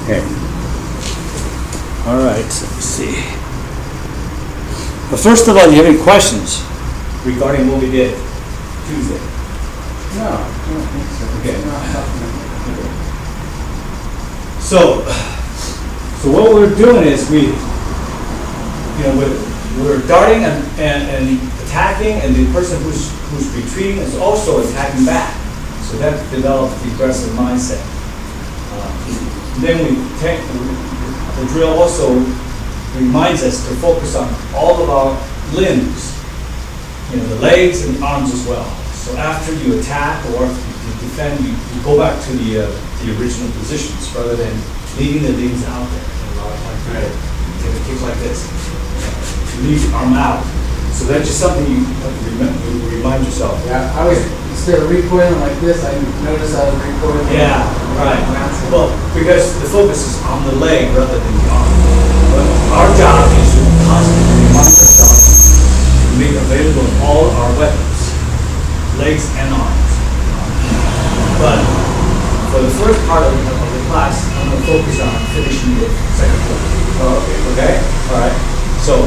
Okay. All right, so let me see. But first of all, do you have any questions regarding what we did Tuesday? No, I don't think so. Okay. No, So what we're doing is we're darting and attacking, and the person who's retreating is also attacking back. So that develops the aggressive mindset. Then the drill also reminds us to focus on all of our limbs, the legs and arms as well. So after you attack or you defend, you go back to the original positions rather than leaving the limbs out there. Like take a kick like this. Leave your arm out. So that's just something you have to remind yourself. yeah, I was, instead of recoiling like this, I noticed I was recoiling. Yeah, right. Well, because the focus is on the leg rather than the arm. But our job is to constantly remind ourselves to make available all our weapons, legs and arms. But for the first part of the class, I'm going to focus on finishing the second part. Oh, okay. All right. So,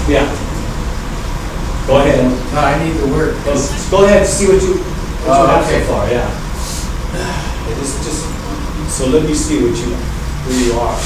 yeah. Go ahead. No, I need to work. Go ahead and see what you have okay. so far. Yeah. Just so let me see who you are.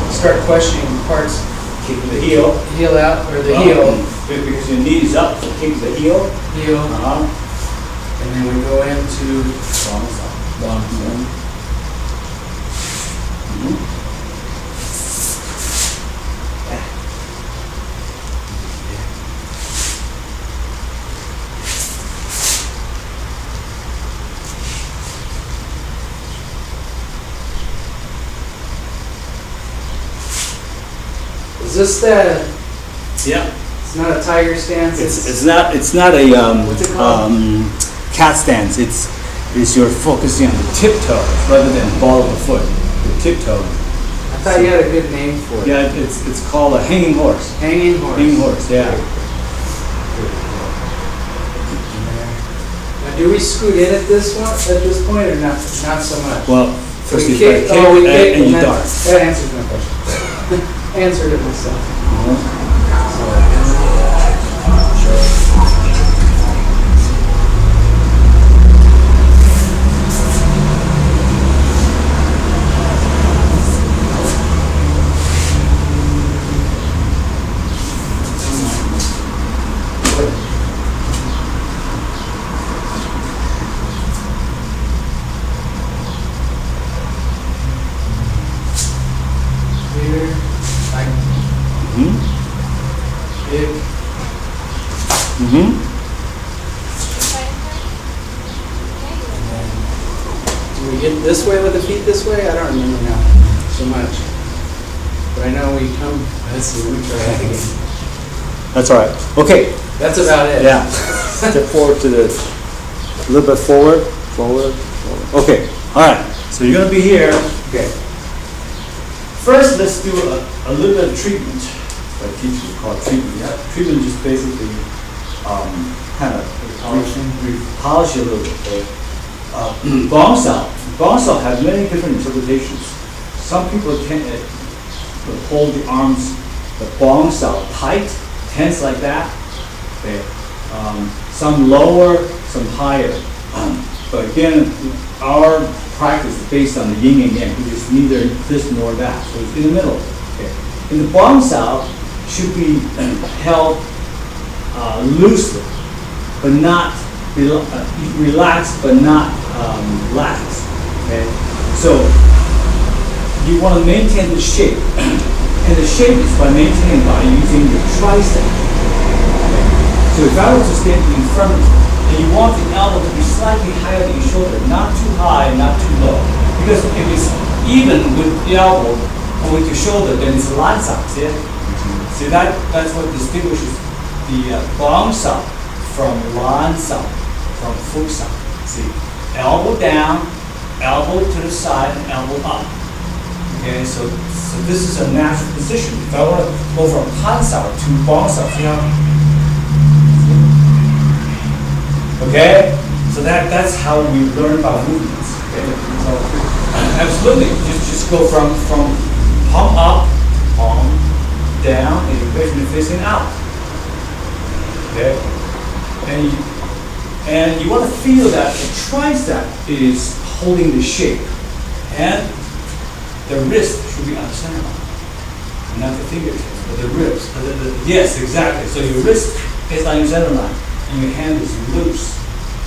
Start questioning parts. Kicking the heel. Heel out, or the heel. Because your knee is up, so kick the heel. Heel. And then we go into long side. Is this the? Yeah. It's not a tiger stance. It's not a what's it called? Cat stance. It's you're focusing on the tiptoe rather than the ball of the foot. The tiptoe. I thought you had a good name for it. Yeah, it's called a hanging horse. Hanging horse. Hanging horse. Yeah. Now, do we scoot in at this point or not? Not so much. Well, first we you kick, kick we kick, and you then- dart. That answers my question. Answered it myself. Here, like big. Do we get this way with the feet this way? I don't remember now so much. But I know we come, let's see, let me try that again. That's all right. Okay. That's about it. Yeah. Step forward to a little bit forward. Okay. All right. So you're going to be here. Okay. First, let's do a little bit of treatment. What teachers call treatment. Yeah. Treatment is just basically kind of polish it a little bit. Okay? Bongsa has many different interpretations. Some people can hold the arms, the bongsa tight, tense like that. Okay? Some lower, some higher. But again, our practice is based on the yin and yang, which is neither this nor that. So it's in the middle. Okay? In the bongsa, should be held loosely, but not relaxed, but not lax. Okay, so you want to maintain the shape, and the shape is by maintaining by using your tricep. Okay. So if I were to stand in front of you, and you want the elbow to be slightly higher than your shoulder, not too high, not too low, because if it's even with the elbow or with your shoulder, then it's lansa. See that's what distinguishes the bongsa from lansa, from fuksa. See, elbow down, elbow to the side, and elbow up. Okay, so this is a natural position. If I want to go from hansa to bongsa, see how? Okay, so that's how we learn about movements. Okay, so absolutely, just go from palm up, palm down, and you're basically facing out. Okay, and you want to feel that the tricep is holding the shape, and the wrist should be on the center line, not the fingertips, but the ribs. Yes, exactly. So your wrist is on your center line, and your hand is loose.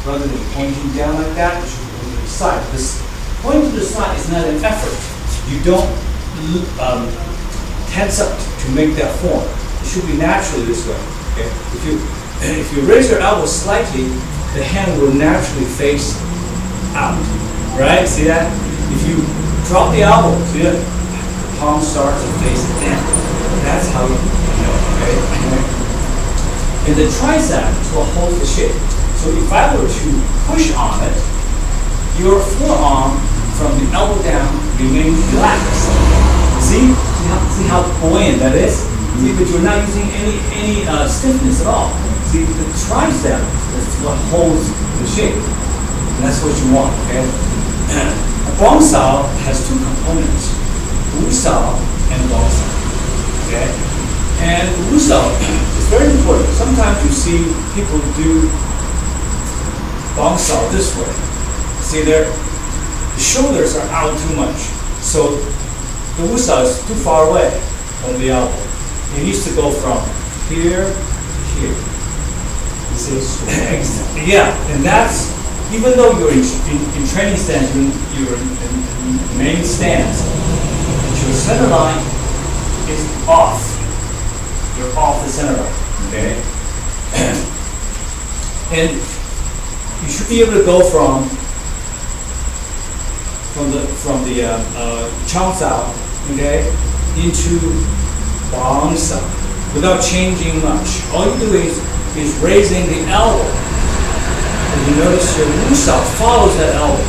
Rather than pointing down like that, it should be pointing to the side. This point to the side is not an effort. You don't tense up to make that form. It should be naturally this way. Okay? If you raise your elbow slightly, the hand will naturally face out. Right? See that? If you drop the elbow, see that? The palm starts to face down. That's how you know. Okay? And the tricep will hold the shape. So if I were to push on it, your forearm from the elbow down remains relaxed. See how buoyant that is? See, but you're not using any stiffness at all. See, the tricep is what holds the shape. And that's what you want, okay? A bongsa has two components, wusao and bongsa, okay? And wusao is very important. Sometimes you see people do bongsa this way. See, the shoulders are out too much. So the wusao is too far away from the elbow. It needs to go from here to here. You see? Yeah, and that's, even though you're in training stance, you're in main stance, but your center line is off. You're off the center line, okay? And you should be able to go from the changsao, okay, into bongsa without changing much. All you do is raising the elbow, and you notice your wusao follows that elbow.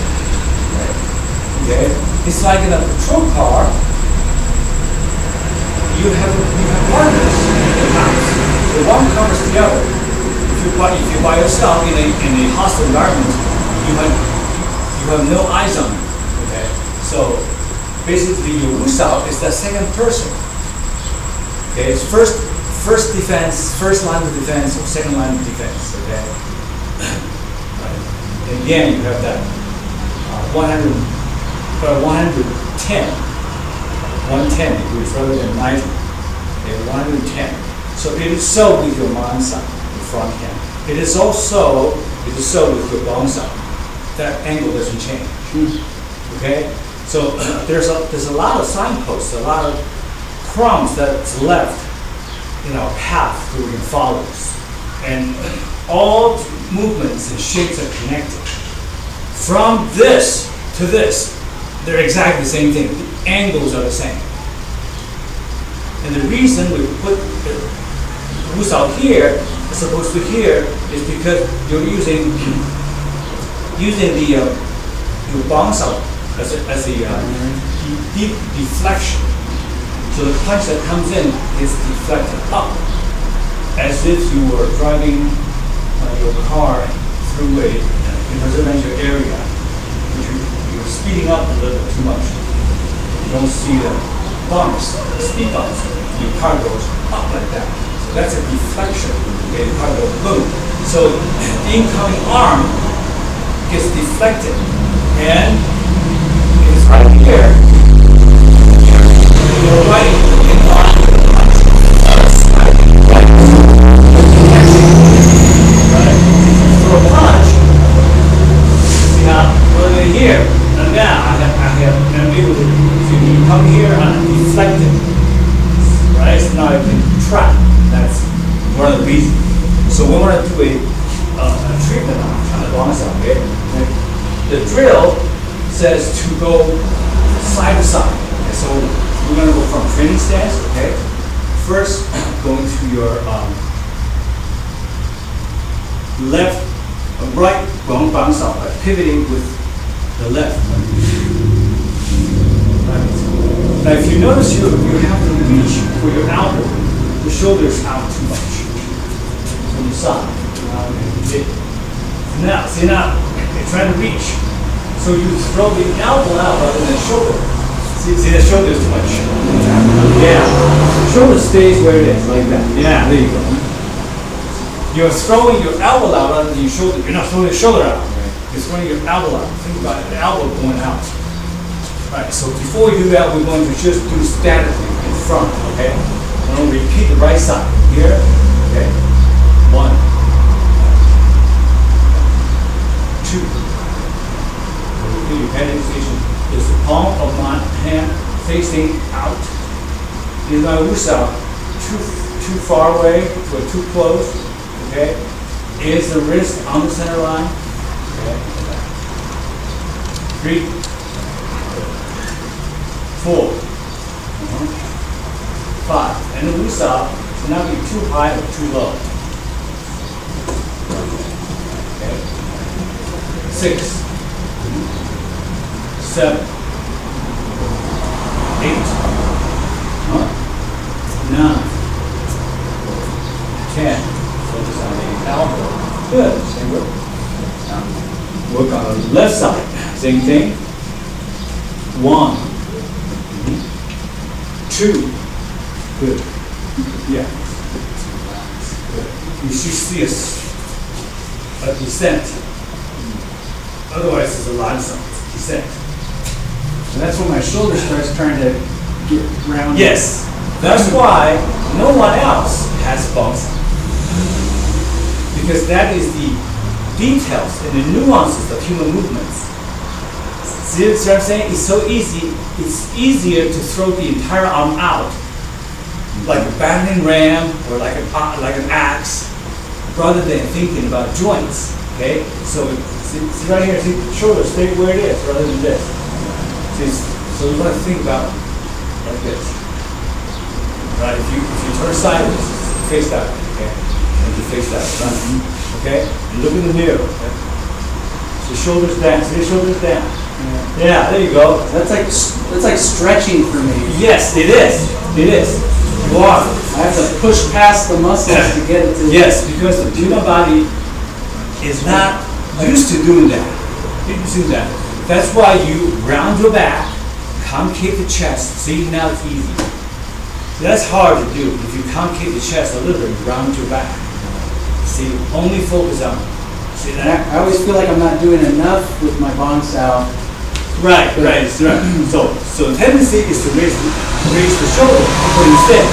Okay, it's like in a patrol car. You have partners in the house. The one covers the other. If you're by yourself in a hostile environment, you have no eyes on you. Okay, so basically your wusao is the second person. Okay, it's first defense, first line of defense, or second line of defense. Okay, and again you have that 110 degrees rather than 90. Okay, 110. So it is so with your mansa, the front hand. It is so with your bongsa. That angle doesn't change. Okay, so there's a lot of signposts, a lot of crumbs that's left in our path that we can follow, and all movements and shapes are connected. From this to this, they're exactly the same thing. The angles are the same. And the reason we put the wusao here as opposed to here is because you're using the your bongsa as a deep deflection. So the punch that comes in is deflected up, as if you were driving your car through a bumps, speed bumps, your car goes up like that. So that's a deflection. Okay, the car goes boom. So the incoming arm gets deflected, and it's right here. You're right in line with the punch. Right? So a punch, see how earlier here, and now I'm able to, so you come here and deflect it. Right? So now I can trap. That's one of the reasons. So we want to do a treatment on the long side, okay? The drill says to go side to side. Okay? So we're going to go from training stance, okay? First, going to your left, right, going bounce out, but pivoting with the left. Right. Now, if you notice, you have to reach for your elbow. The shoulder's out too much from the side. Now, see now, you're trying to reach. So you throw the elbow out rather than the shoulder. See the shoulder is too much. Yeah. The shoulder stays where it is, like that. Yeah, there you go. You're throwing your elbow out rather than your shoulder. You're not throwing your shoulder out. You're throwing your elbow out. Think about it, the elbow going out. Alright, so before we do that, we're going to just do statically in front, okay? We're going to repeat the right side. Here, okay? 1, 2. Repeat your head position. Is the palm of my hand facing out? Is my wrist out too far away or too close? Okay. Is the wrist on the center line? Okay. 3, 4, 5. And the wrist out should not be too high or too low. Okay. 6, 7, 8, 9, 10. Focus on the elbow. Good. Same work. Work on the left side. Same thing. 1, 2. Good. Yeah. Good. You should see a descent. Otherwise, it's a line descent. And that's when my shoulder starts trying to get round. Yes, that's why no one else has bumps. Because that is the details and the nuances of human movements. See what I'm saying? It's so easy. It's easier to throw the entire arm out, like a battering ram or like an axe, rather than thinking about joints. Okay, so see right here. See the shoulder stay where it is rather than this. So you want to think about like this, right? If you turn sideways, face that, okay, and you face that, okay, and look in the mirror. Okay? So shoulders down. See the shoulders down. Yeah, there you go. That's like stretching for me. Yes, it is. It is. You are. I have to push past the muscles to get it to. Yes, because the human body is not used to doing that. Used to do that. That's why you round your back, concave the chest. See, now it's easy. That's hard to do. If you concave the chest a little bit, you round your back. See, only focus on. See that? I always feel like I'm not doing enough with my bong style. Right. So the tendency is to raise the shoulder, but instead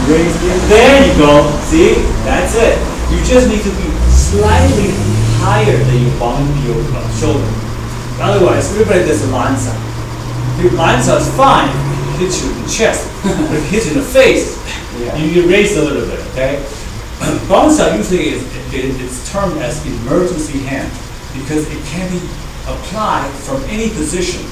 raise it. There you go. See, that's it. You just need to be slightly higher than your shoulder. Otherwise, everybody does a line side. The line side is fine if it hits you in the chest. But if it hits you in the face, you raise a little bit, okay? Bong side usually it's termed as emergency hand because it can be applied from any position.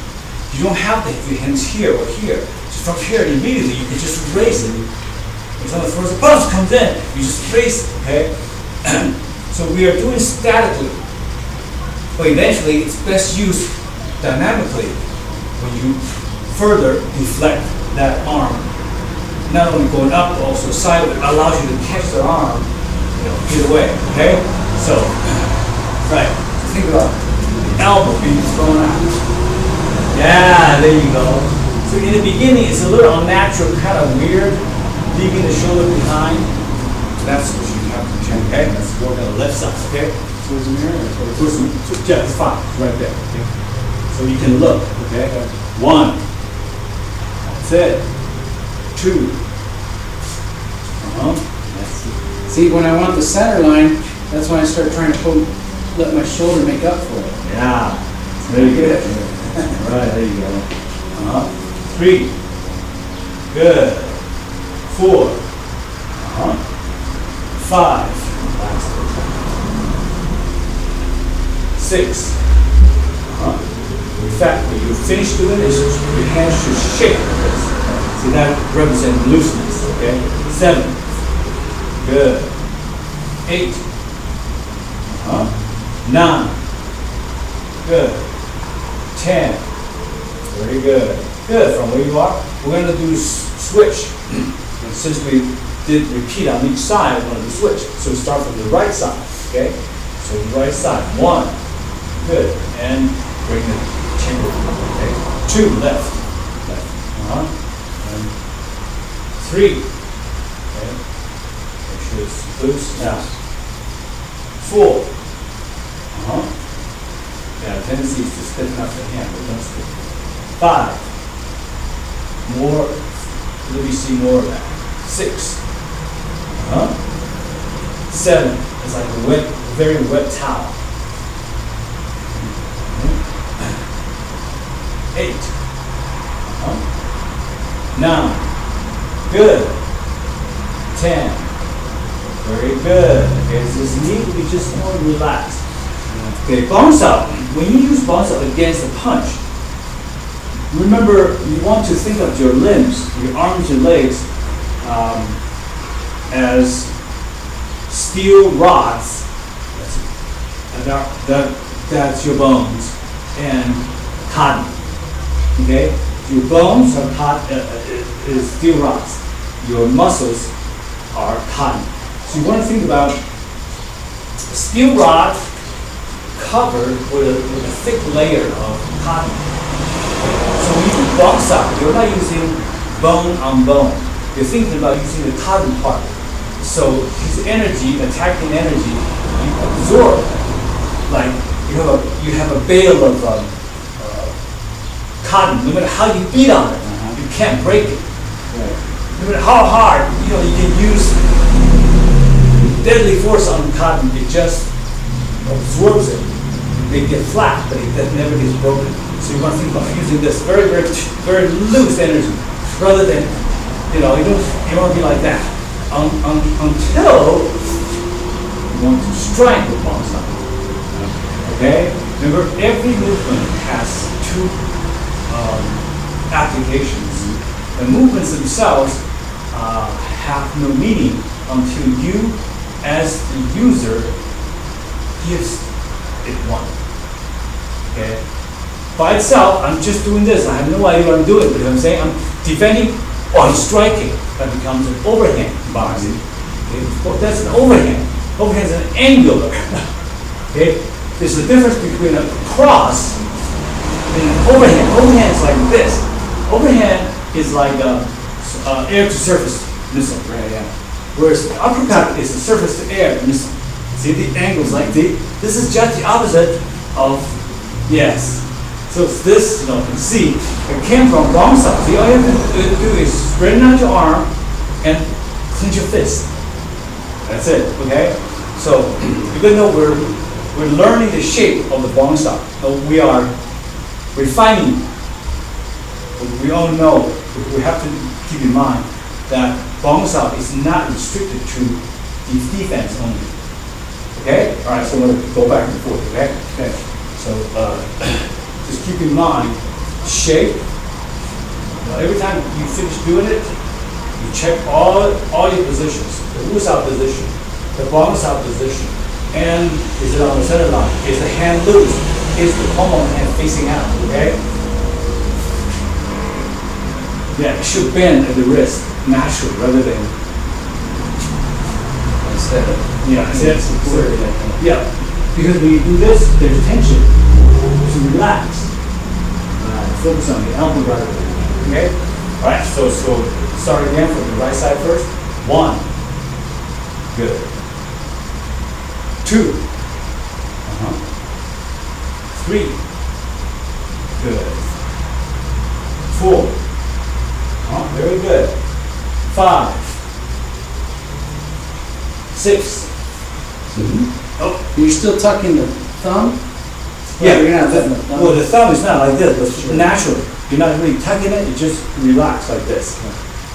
You don't have to have your hands here or here. Just from here, immediately you can just raise it. When someone throws a punch comes in, you just raise it, okay? So we are doing statically. But eventually, it's best used dynamically when you further deflect that arm. Not only going up, but also sideways. It allows you to catch the arm, either way. Okay? So, right. Think about the elbow being thrown out. Yeah, there you go. So in the beginning, it's a little unnatural, kind of weird, leaving the shoulder behind. That's what you have to check, okay? Let's work on the left side, okay? Towards the mirror or Towards the, yeah, it's fine, right there, okay? So you can look, okay? 1. That's it. 2. That's it. See, when I want the center line, that's when I start trying to let my shoulder make up for it. Yeah, it's very good. Right, there you go. 3. Good. 4. 5. 6. In fact, when you finish doing this, your hands should shake like this. See, that represents looseness, okay? 7. Good. 8. 9. Good. 10. Very good. Good. From where you are, we're going to do switch. And since we did repeat on each side, we're going to do switch. So we start from the right side, okay? So the right side. 1. Good. And bring the chamber. Okay. 2. Left. Left. And 3. Okay. Make sure it's loose. Now. 4. Yeah, the tendency is to stiffen up the hand, but don't stiffen. 5. More. Let me see more of that. 6. 7. It's like a wet, very wet towel. 8. 9. Good. 10. Very good. Okay, so this knee will be just more relaxed. Okay, bounce out. When you use bounce out against a punch, remember you want to think of your limbs, your arms and legs, as steel rods. That's your bones and cotton. Okay, your bones are is steel rods. Your muscles are cotton. So you want to think about a steel rod covered with a thick layer of cotton. So when you do bounce out, you're not using bone on bone. You're thinking about using the cotton part. So his energy, attacking energy, you absorb. Like you have a bale of cotton. No matter how you beat on it, you can't break it. Right. No matter how hard, you can use deadly force on cotton. It just absorbs it. They get flat, but it never gets broken. So you want to think about using this very, very, very loose energy, rather than, you don't want to be like that until you want to strike the bounce out. Okay. Remember, every movement has 2 applications. The movements themselves have no meaning until you, as the user, gives it one. Okay? By itself, I'm just doing this. I have no idea what I'm doing, but if I'm saying I'm defending or I'm striking, that becomes an overhand boxing. Okay? Well, that's an overhand. Overhand is an angular. Okay? There's a difference between a cross and an overhand. Overhand is like this. Overhand is like air-to-surface missile. Right, yeah. Whereas the uppercut is a surface-to-air missile. See the angles like this? This is just the opposite of yes. So it's this, you can see it came from wrong side. See, all you have to do is straighten out your arm and clench your fist. That's it, okay? So even though we're learning the shape of the bong stop, we are refining. We all know, we have to keep in mind that bong stop is not restricted to the defense only. Okay? All right, so I'm going to go back and forth, okay? Okay. So just keep in mind, shape. Every time you finish doing it, you check all your positions. The wu's-out position, the bong's-out position, and is it on the center line? Is the hand loose? Is the palm of the hand facing out, okay? Yeah, it should bend at the wrist, naturally, rather than Instead of yeah, because when you do this, there's tension. So relax. Focus on the elbow right away. Okay? All right, so start again from the right side first. 1. Good. 2. 3. Good. 4. Very good. 5. 6. Oh, You're still tucking the thumb? yeah. You're not letting the thumb. Well, the thumb is not like this, but naturally. You're not really tucking it, you just relax like this.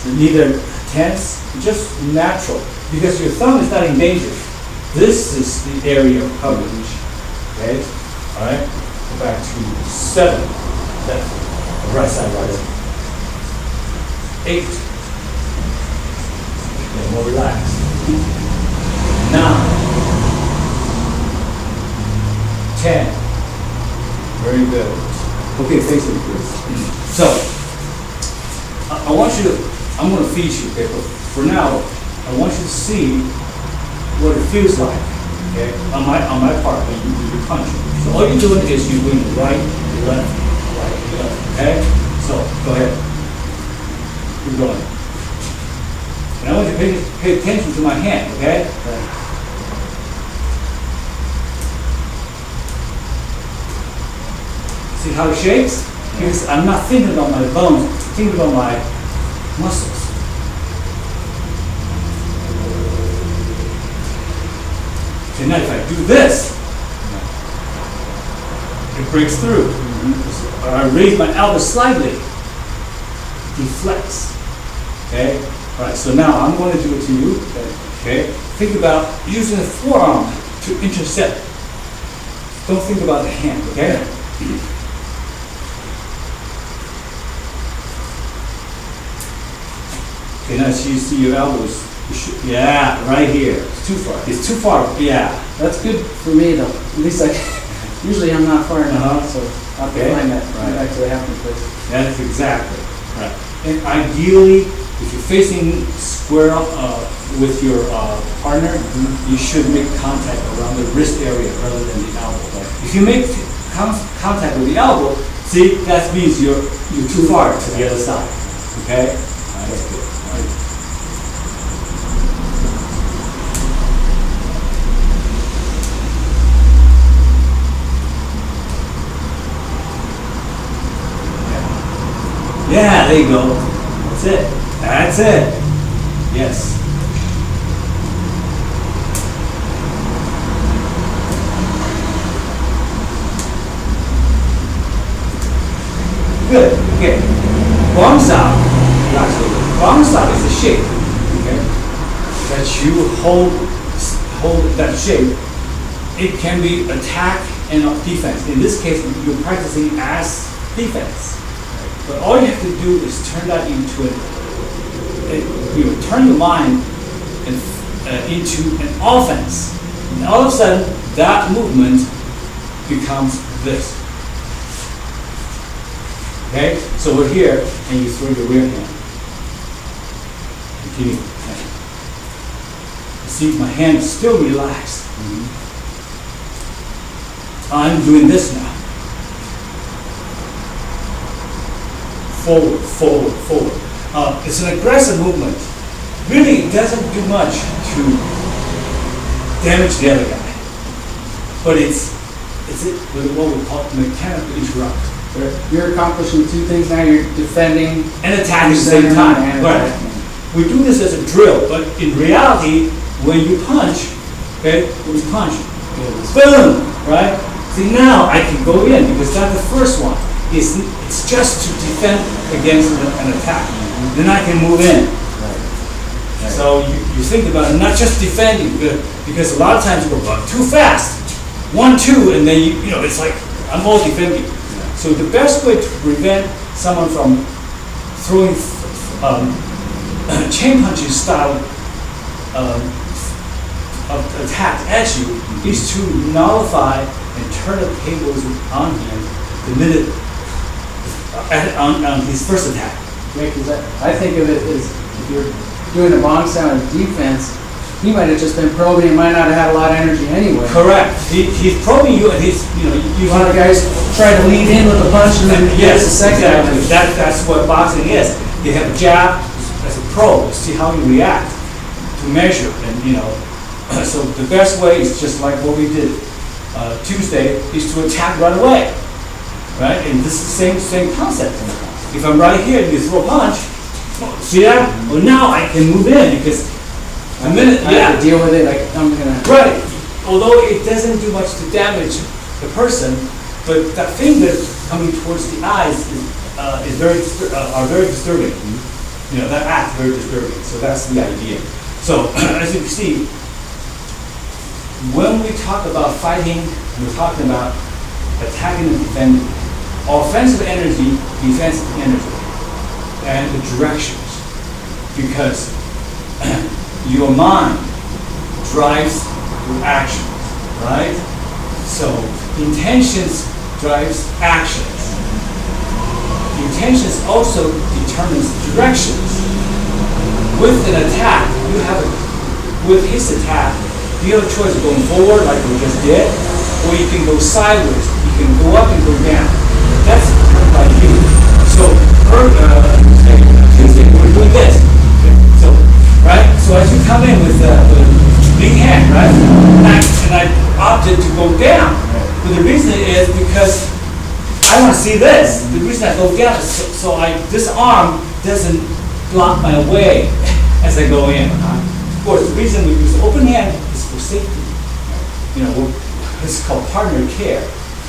So neither tense, just natural. Because your thumb is not in danger. This is the area of coverage. Okay? Alright? Go back to 7. Left. Right side, right side. 8. Okay, more relaxed. 9. 10. Very good. Okay, face it, please. So, I want you to, I'm going to feed you, okay, but for now, I want you to see what it feels like, okay, on my part when you punch. So all you're doing is you're doing right, left, okay? So, go ahead. Keep going. And I want you to pay attention to my hand, okay? See how it shakes? Because I'm not thinking about my bones, I'm thinking about my muscles. Okay, now if I do this, it breaks through. Or I raise my elbow slightly, it deflects. Okay? Alright, so now I'm going to do it to you. Okay? Think about using the forearm to intercept. Don't think about the hand, okay? Okay, now so you see your elbows. Yeah, right here. It's too far. It's too far. Yeah. That's good for me though. At least usually I'm not far enough, so I'll have to find that back to the happy place. That's exactly right. And ideally, if you're facing square up with your partner, you should make contact around the wrist area rather than the elbow. Right? If you make contact with the elbow, see, that means you're too far to the other side. Okay? That's good. Yeah, there you go. That's it. That's it. Yes. Good. Okay. Guangzhou. Guangzhou is a shape. Okay. That you hold that shape. It can be attack and defense. In this case, you're practicing as defense. But all you have to do is turn that into turn your mind into an offense. And all of a sudden, that movement becomes this. Okay? So we're here, and you throw your rear hand. Continue. You see, my hand is still relaxed. I'm doing this now. Forward, forward, forward. It's an aggressive movement. Really, it doesn't do much to damage the other guy. But it's what we call mechanical interrupt. You're accomplishing two things now. You're defending And attacking at the same time. Right. We do this as a drill, but in reality, when you punch, okay, boom, right? See, now I can go in because that's the first one. It's just to defend against an attack. Then I can move in. Right. So you think about it, not just defending, because a lot of times you go too fast. 1, 2, and then you know it's like I'm all defending. So the best way to prevent someone from throwing chain punching style of attack at you is to nullify and turn the tables on him the minute on his first attack. Yeah, because I think of it as if you're doing a Bong sound of defense, he might have just been probing, and might not have had a lot of energy anyway. Correct. He's probing you, and he's, you know, A lot of guys try to lead in with a punch and then yes, a second. exactly. That's what boxing is. You have a jab as a probe, see how you react, to measure, and you know. So the best way is just like what we did Tuesday, is to attack right away, right? And this is the same concept. If I'm right here and you throw a punch, see that? Well, now I can move in because a minute, I have to deal with it, like, I'm gonna. right. Although it doesn't do much to damage the person, but that finger coming towards the eyes is very disturbing. You know, that act very disturbing. So that's the idea. So as you can see, when we talk about fighting, we're talking about attacking and defending. Offensive energy, defensive energy, and the directions. Because your mind drives your actions, right? So intentions drives actions. Intentions also determines directions. With an attack, with his attack, you have a choice of going forward like we just did, or you can go sideways. You can go up and go down. That's like you. So, Tuesday, we're doing this. So, right? So as you come in with the big hand, right? And I opted to go down. But the reason is because I want to see this. The reason I go down is so this arm doesn't block my way as I go in. Of course, the reason we use open hand is for safety. You know, it's called partner care.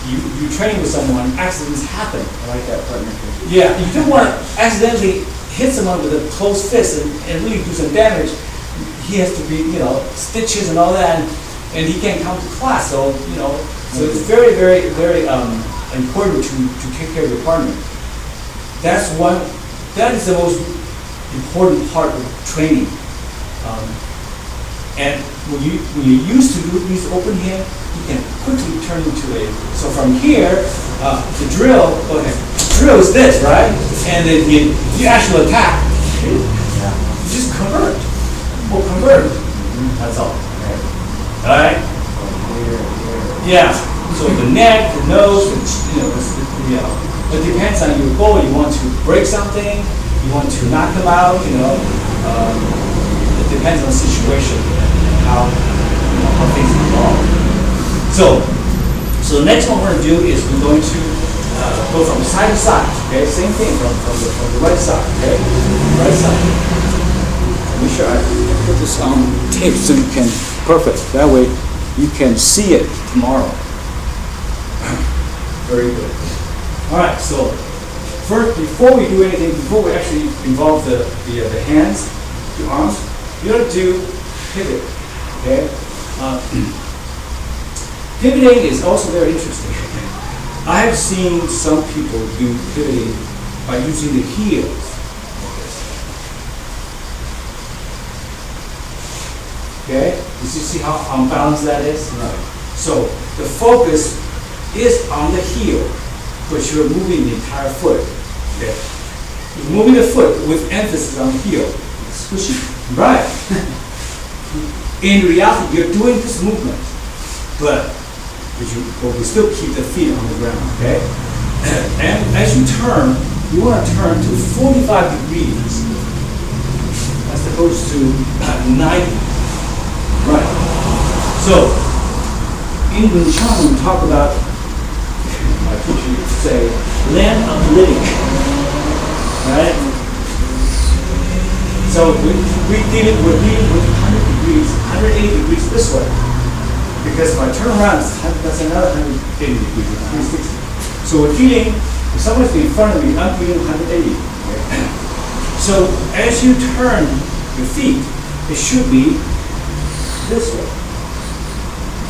You train with someone, accidents happen. I like that partner. Yeah, you don't want to accidentally hit someone with a closed fist and really do some damage. He has to be, you know, stitches and all that, and he can't come to class. So, you know, so it's very, very, very important to take care of your partner. That is the most important part of training. And when you're used to use open hand, you can quickly turn into so from here, the drill is this, right? And then you actually attack. You just convert. Or convert. That's all. All right? Yeah. So the neck, the nose, it depends on your goal. You want to break something, you want to knock them out, it depends on the situation and how things evolve. So the next one we're going to do is we're going to go from side to side. Okay, same thing from the right side. Okay, right side. Let me sure I put this on tape so you can perfect. That way you can see it tomorrow. Very good. All right. So first, before we do anything, before we actually involve the hands, the arms, you have to do pivot. Okay. Pivoting is also very interesting. I have seen some people do pivoting by using the heels. Okay? You see how unbalanced that is? Right. So the focus is on the heel, but you're moving the entire foot. Okay? You're moving the foot with emphasis on the heel. Squishy. Right. In reality, you're doing this movement, but we still keep the feet on the ground, okay? And as you turn, you want to turn to 45 degrees as opposed to 90. Right. So, in Wing Chun, we talk about, I teach you to say, land oblique, right? So we're dealing with 100 degrees, 180 degrees this way. Because if I turn around, that's another 180 degrees, 360. So we're dealing, if someone's in front of me, I'm dealing 180. So as you turn your feet, it should be this way,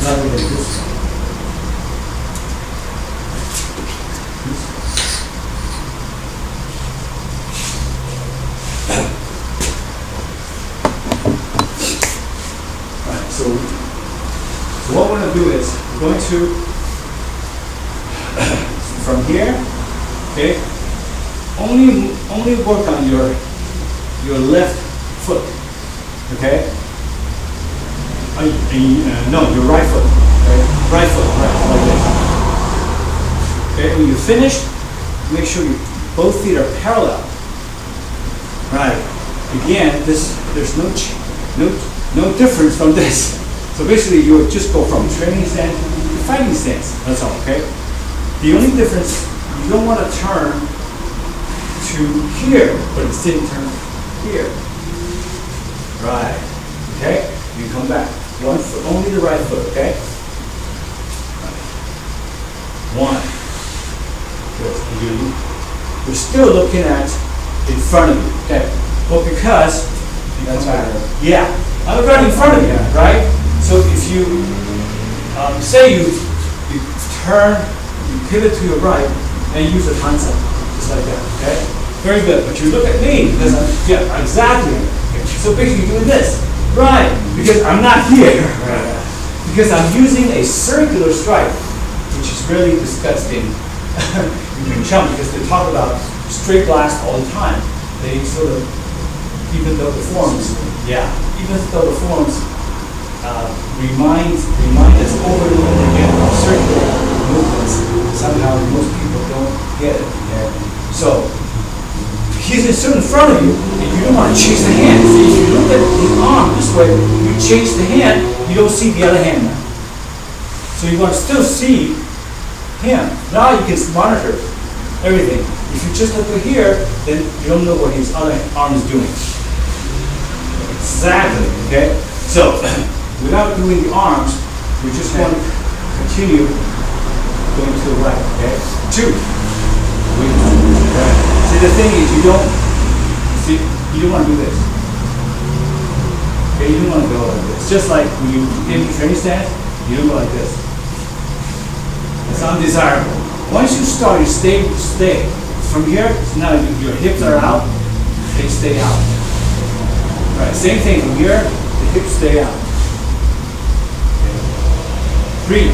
rather than this way. So what we're going to do is we're going to, from here, okay, only work on your left foot, okay? No, your right foot. Okay? Right foot, right, like this. Okay, when you're finished, make sure both feet are parallel. Right. Again, there's no difference from this. So basically, you would just go from training stance to fighting stance. That's all. Okay. The only difference, you don't want to turn to here, but instead turn here. Right. Okay. You come back. One foot, only the right foot. Okay. One. Good. You're still looking at in front of you. Okay. Well, because That's better. yeah, I'm right in front of you, right? So if you say you turn, you pivot to your right and use the concept, just like that, okay? Very good, but you look at me because I'm, yeah, exactly. So basically you're doing this, right? Because I'm not here, because I'm using a circular strike, which is really disgusting in Wing Chun because they talk about straight blast all the time. They sort of, even though the forms, even though the forms remind us over and over again of circular movements, somehow most people don't get it. So he's still in front of you, and you don't want to change the hand. See, if you look at the arm this way, you change the hand, you don't see the other hand now. So you want to still see him. Now you can monitor everything. If you just look at here, then you don't know what his other arm is doing. Exactly, okay? So, without doing the arms, we just want to continue going to the right, okay? Two. See, the thing is, you don't want to do this. Okay, you don't want to go like this. Just like when you in the training stance, you don't go like this. It's undesirable. Once you start, you stay. From here, so now your hips are out, they stay out. Right, same thing from here, the hips stay out. Okay. 3.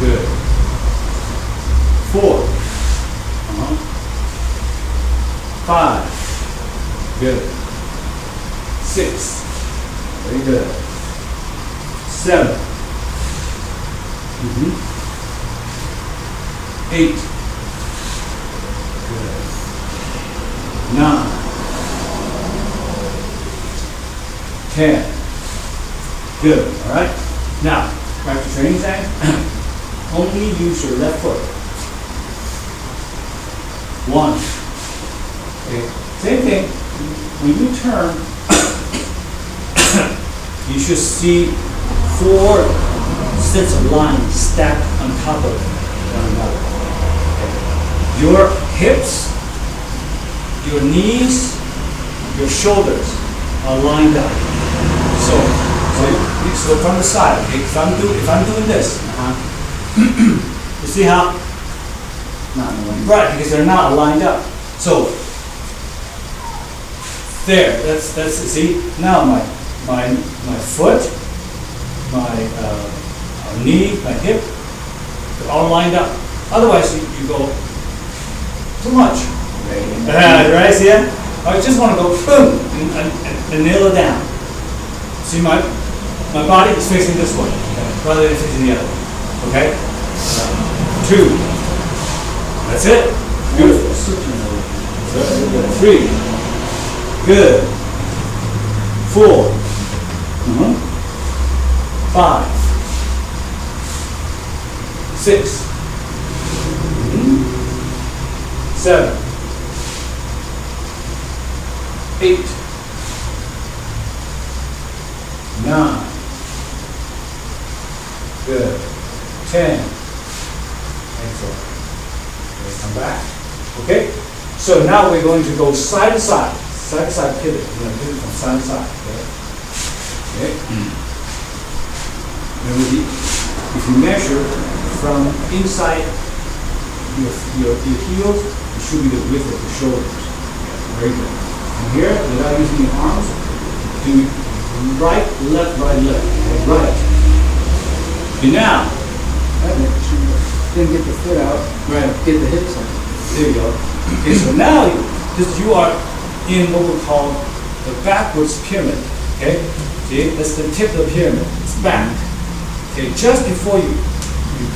Good. 4. 5. Good. 6. Very good. 7. 8. 9, 10. Good. All right. Now, back to training stance. Only use your left foot. 1. Okay. Same thing. When you turn, you should see 4 sets of lines stacked on top of one another. Okay. Your hips, your knees, your shoulders are lined up. So from the side, okay, if I'm doing this, you see how? Not in the way. Right, because they're not lined up. So there, that's it. See, now my foot, my knee, my hip, they're all lined up. Otherwise, you go too much. Right, see it? I just want to go boom and nail it down. See, my body is facing this way rather than facing the other. Okay? 2. That's it. Beautiful. 3. Good. 4. 5. 6. 7. 8, 9, good, 10, excellent. Okay, come back. Okay, so now we're going to go side to side pivot. We're going to pivot from side to side. Okay. Remember, if you measure from inside your heels, it should be the width of the shoulders. Very good. And here, without using your arms, do right, left, right, left. Right. And now, Then get the foot out, right, get the hips out. there you go. Okay, so now you are in what we call the backwards pyramid. Okay? See, that's the tip of the pyramid. It's back. Okay, just before you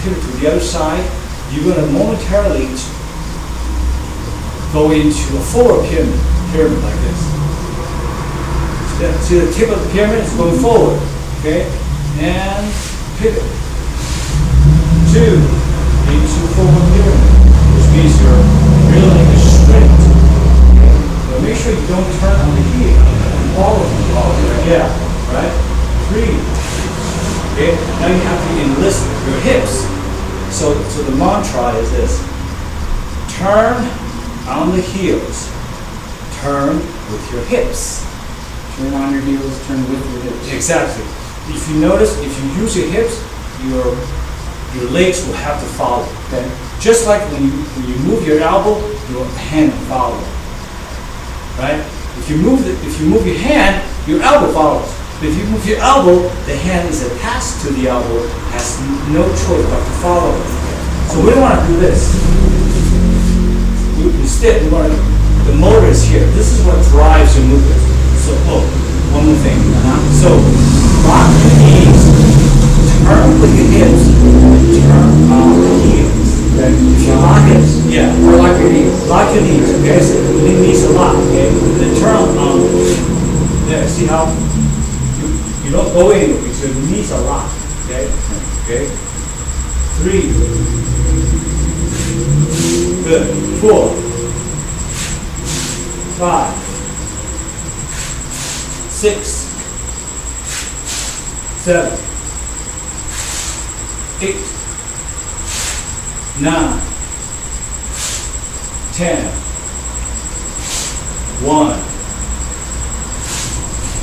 pivot to the other side, you're going to momentarily go into a forward pyramid like this. See the tip of the pyramid is going forward. Okay, and pivot. 2 into forward pyramid, which means your real leg is straight. Okay? But make sure you don't turn on the heel. All of them. Yeah, right? 3. Okay, now you have to enlist your hips. So the mantra is this: turn on the heels, turn with your hips. Turn on your heels, turn with your hips. Exactly. If you notice, if you use your hips, your legs will have to follow. Okay. Just like when you move your elbow, your hand will follow. Right? If you move your hand, your elbow follows. But if you move your elbow, the hand is attached to the elbow, has no choice but to follow. So we don't want to do this. Instead, the motor is here. This is what drives your movement. So, one more thing. So, lock your knees, turn with your hips, turn on the heels. Okay. If you lock it, Or lock your knees. lock your knees, okay? So your knees are locked, okay? Then turn on. There, see how you don't go anywhere because your knees are locked, okay? Okay. 3. Good. 4. 5. 6. 7. 8. 9. 10. 1.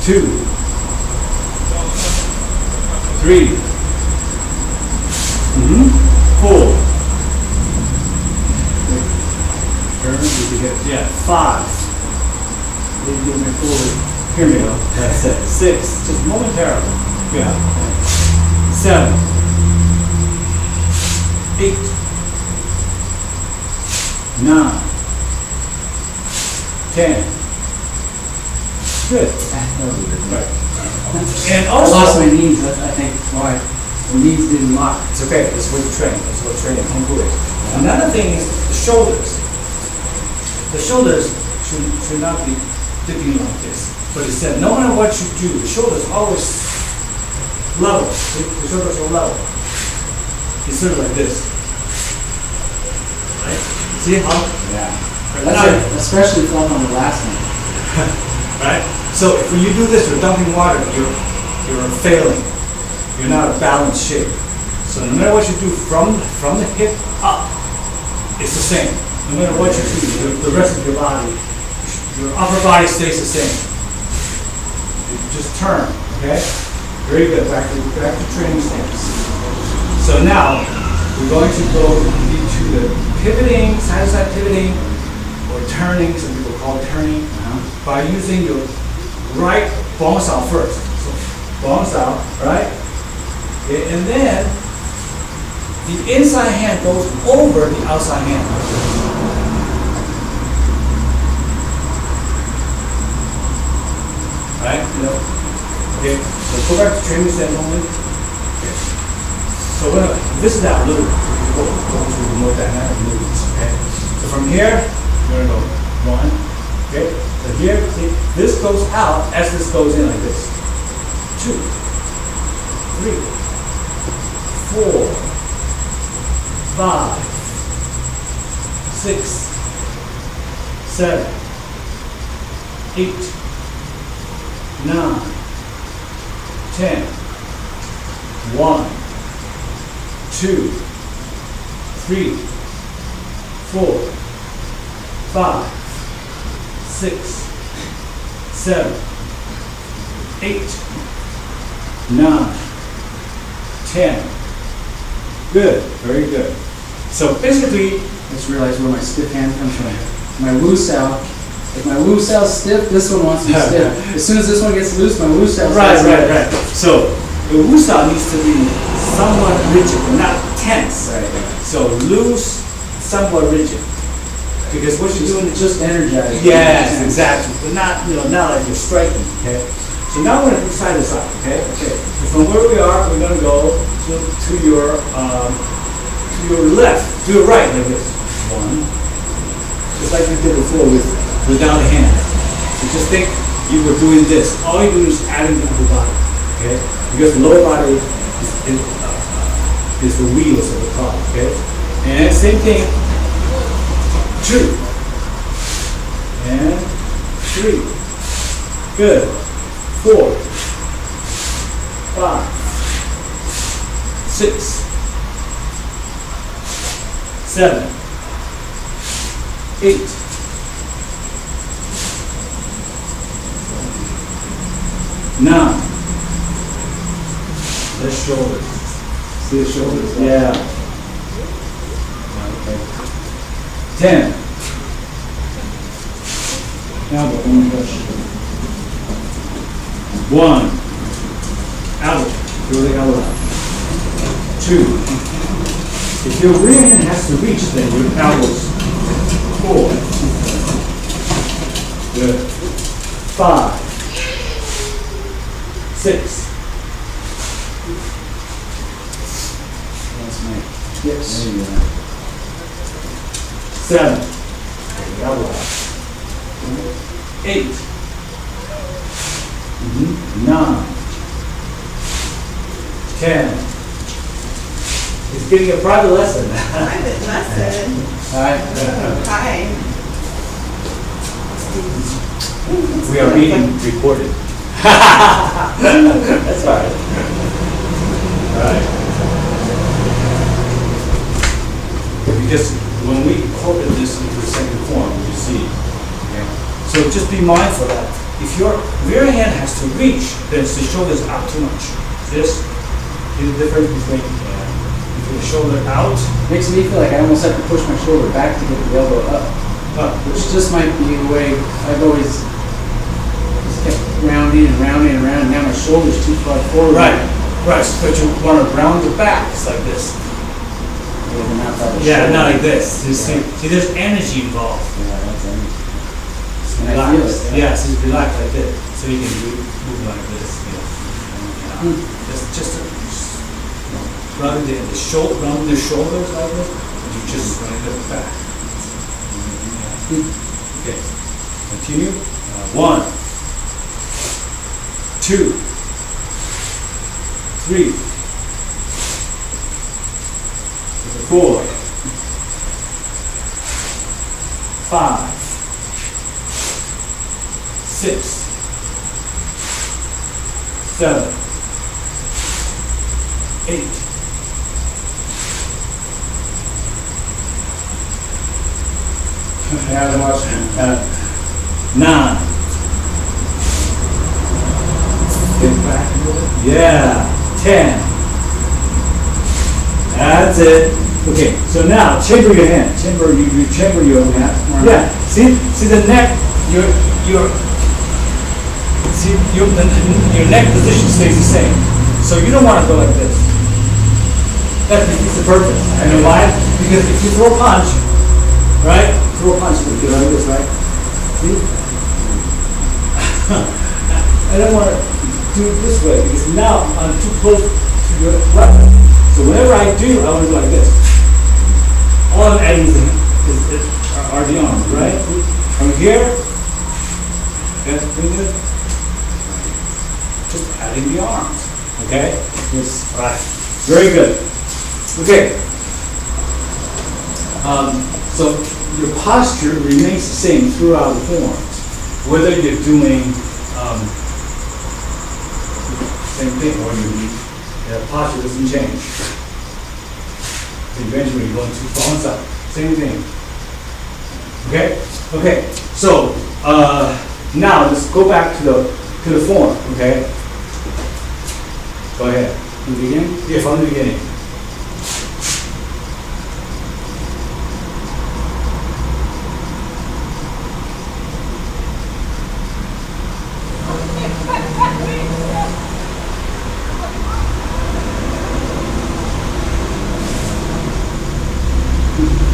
2. 3. 4. Turn with your hips. Yeah. 5. Leave your leg forward. Here we go. That's it. 6. Just momentarily. Yeah. 7. 8. 9. 10. Good. Right. And I lost also, my knees, that's, I think, why. The knees didn't lock. it's okay. That's what you train. That's what training can do. Another thing is the shoulders. The shoulders should not be dipping like this. But it said, no matter what you do, the shoulders always level. The shoulders are level. It's sort of like this. Right? See how? Yeah. Now- That's it, especially felt on the last one. Right? So if when you do this, you're dumping water, you're failing. You're not a balanced shape. So no matter what you do from the hip up, it's the same. No matter what you do, the rest of your body, your upper body stays the same. You just turn, okay? Very good. Back to training stance. So now we're going to go into the pivoting, side-to-side pivoting, or turning. Some people call it turning. By using your right bounce out first. So bounce out, right? Okay, and then the inside hand goes over the outside hand. Right? Okay, so go back to training stance only. Okay. So we're gonna, this is our loop. Go to the more dynamic movements, okay? So from here, we're gonna go 1, okay? So here, see, this goes out as this goes in like this. 2, 3, 4, 5, 6, 7, 8, 9, 10, 1, 2, 3, 4, 5, 6, 7, 8, 9, 10. Good, very good. So basically, I just realized where my stiff hand comes from. My Wu Sao. If my Wu Sao's stiff, this one wants to be stiff. As soon as this one gets loose, my Wu Sao right. So the wusa needs to be somewhat rigid, but not tense. Right. So loose, somewhat rigid. Because what you're doing is Just energized. yes, exactly. But not, not like you're striking. Okay. So now we're going to do side to side, okay? Okay. So from where we are, we're going to go to your left, to your right, like this. One. Just like we did before without a hand. So just think you were doing this. All you do is adding the upper body, okay? Because the lower body is the wheels of the car, okay? And same thing, 2. And 3. Good. 4. 5. 6. 7. 8. 9. The shoulders. See the shoulders? Yeah. Okay. 10. Elbow. Oh my gosh. 1. Elbow. Throw the elbow out. 2. If your rear hand has to reach, then your elbows. 4. Good. 5. 6. That's me. Yes. There you go. 7. Elbow out. 8. 9. 10. He's getting a private lesson. Private lesson. Hi. Hi. We are being recorded. That's all right. All right. Because when we incorporate this into the second form, you see. Okay? So just be mindful that if your rear hand has to reach, then the shoulders out too much. This is the difference between the shoulder out. Makes me feel like I almost have to push my shoulder back to get the elbow up, which just might be the way I've always just kept rounding and rounding and rounding. Now my shoulder's too far forward. Right. But you want to round the back. It's like this. Yeah, not like this. You see, there's energy involved. Yeah, that's energy. And I Relax. feel it. Yes, you relax like this, so you can move like this. Just round the shoulders like this. You just round it back. Okay. Continue. 1, 2, 3, 4, 5, 6, 7, 8. Yeah, I'm watching. 9. Get back a little bit. Yeah. 10. That's it. Okay, so now chamber your hand. You chamber your hand. Yeah. See the neck. Your neck position stays the same. So you don't want to go like this. That defeats the purpose. I know why? Because if you throw a punch, right? Throw a punch, you go like this, right? See? I don't want to do it this way because now I'm too close to your weapon. So whenever I do, I want to go like this. All I'm adding are the arms, right? From here, okay, just adding the arms, okay? Yes. All right. Very good. Okay. So your posture remains the same throughout the forms, whether you're doing same thing or the posture doesn't change. Eventually you're going too far inside. Same thing. Okay? Okay. So now let's go back to the form, okay? Go ahead. From the beginning? Yeah, from the beginning.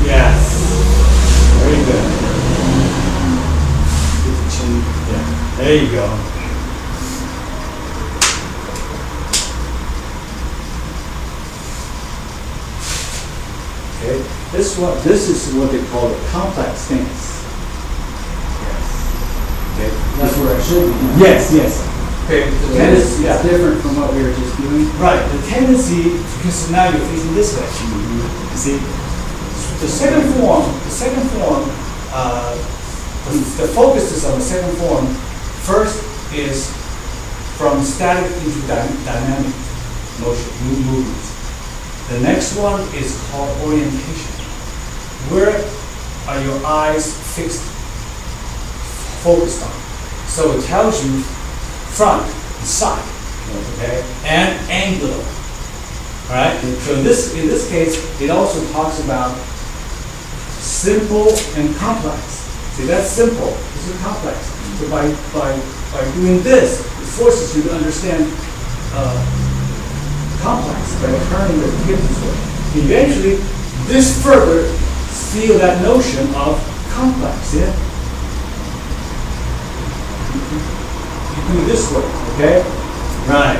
Yes. Very good. Get the chin. Yeah. There you go. Okay, this is what they call a complex stance. Okay. That's where I should be. Yes, yes. Okay, the tendency, It's different from what we were just doing. right, the tendency, because now you're facing this way. You see, the second form, the focus is on the second form. First is from static into dynamic motion, movements. The next one is called orientation. Where are your eyes fixed, focused on? So it tells you front and side, okay, and angular. All right. So in this case, it also talks about simple and complex. See, that's simple. This is complex. So by doing this, it forces you to understand complex by turning the hip this way. Eventually, this further seal that notion of complex. Yeah. You do this way, okay? Right.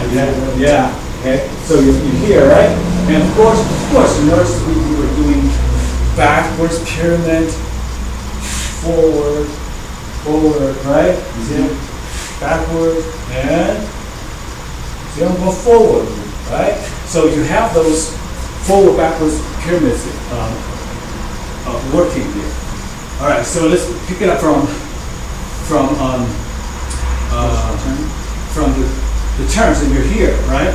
Yeah. Okay. So you hear, right? And of course, you notice we were doing backwards pyramid, forward, right? You see them? Backward and see them go forward, right? So you have those forward, backwards pyramids working here. All right. So let's pick it up from the turns, and you're here, right?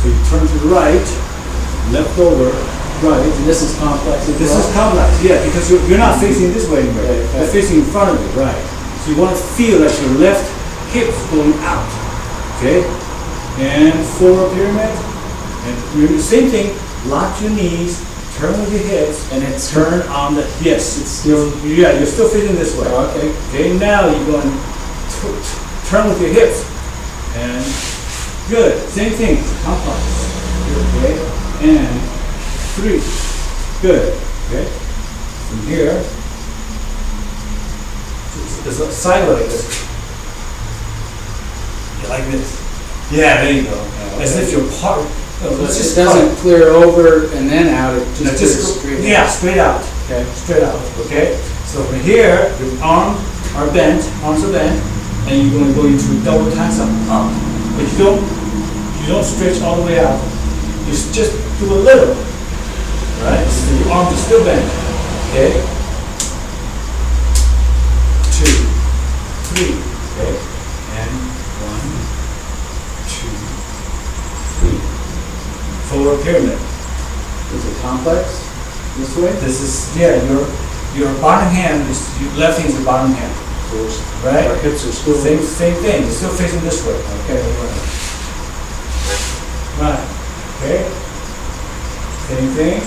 So you turn to the right, left over, right. And this is complex as This well? is complex, yeah, because you're not facing this way anymore. Right, okay. You're facing in front of you, right? So you want to feel that your left hip is going out, okay? And forward pyramid, and you same thing. Lock your knees, turn with your hips, And it's turn on the yes. It's still you're still facing this way. Okay. Okay, now you're going to turn with your hips, and good. Same thing, complex. Okay, and 3. Good. Okay. From here, it's a sideways. Yeah, like this. Yeah, there you go. As if you're part. No, So it's it just doesn't clear over and then out, it No, just just clears straight. yeah, straight out. Okay. Straight out. Okay. So from here, your arms are bent, and you're going to go into double times up, but you don't stretch all the way out. You just do a little, right? So your arms are still bent. Okay. 2, 3. Okay. And 1, 2, 3. Forward pyramid. Is it complex this way? This is, yeah, your bottom hand is, your left hand is your bottom hand, right? Our hips are still. Same thing, you're still facing this way. Okay. Right, okay? Same thing.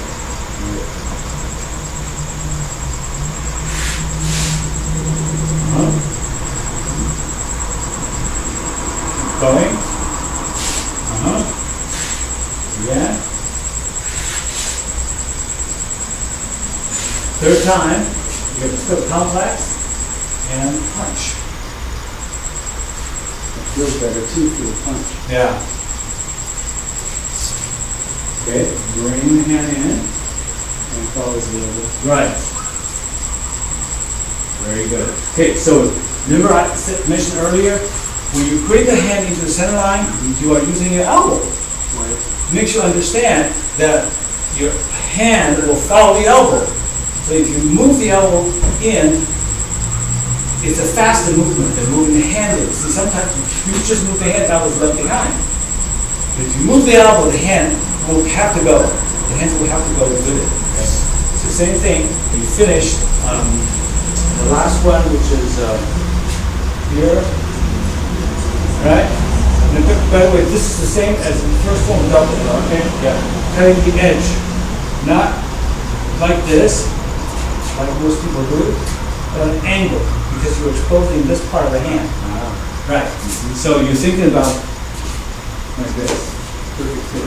Going. Yeah. Third time, you have to still complex and punch. It feels better too for the punch. Yeah. Okay, bring the hand in. And follows the other. Right. Very good. Okay, so remember I mentioned earlier, when you bring the hand into the center line, you are using your elbow. Make sure you understand that your hand will follow the elbow. So if you move the elbow in, it's a faster movement than moving the hand in. See, sometimes you just move the hand, the elbow's left behind. If you move the elbow, the hand will have to go. The hands will have to go with it. Okay? So same thing, when you finish, the last one, which is here, right? And by the way, this is the same as the first form of double, okay? Yeah. Cutting the edge, not like this, like most people do, but an angle, because you're exposing this part of the hand. Right. So you're thinking about like this.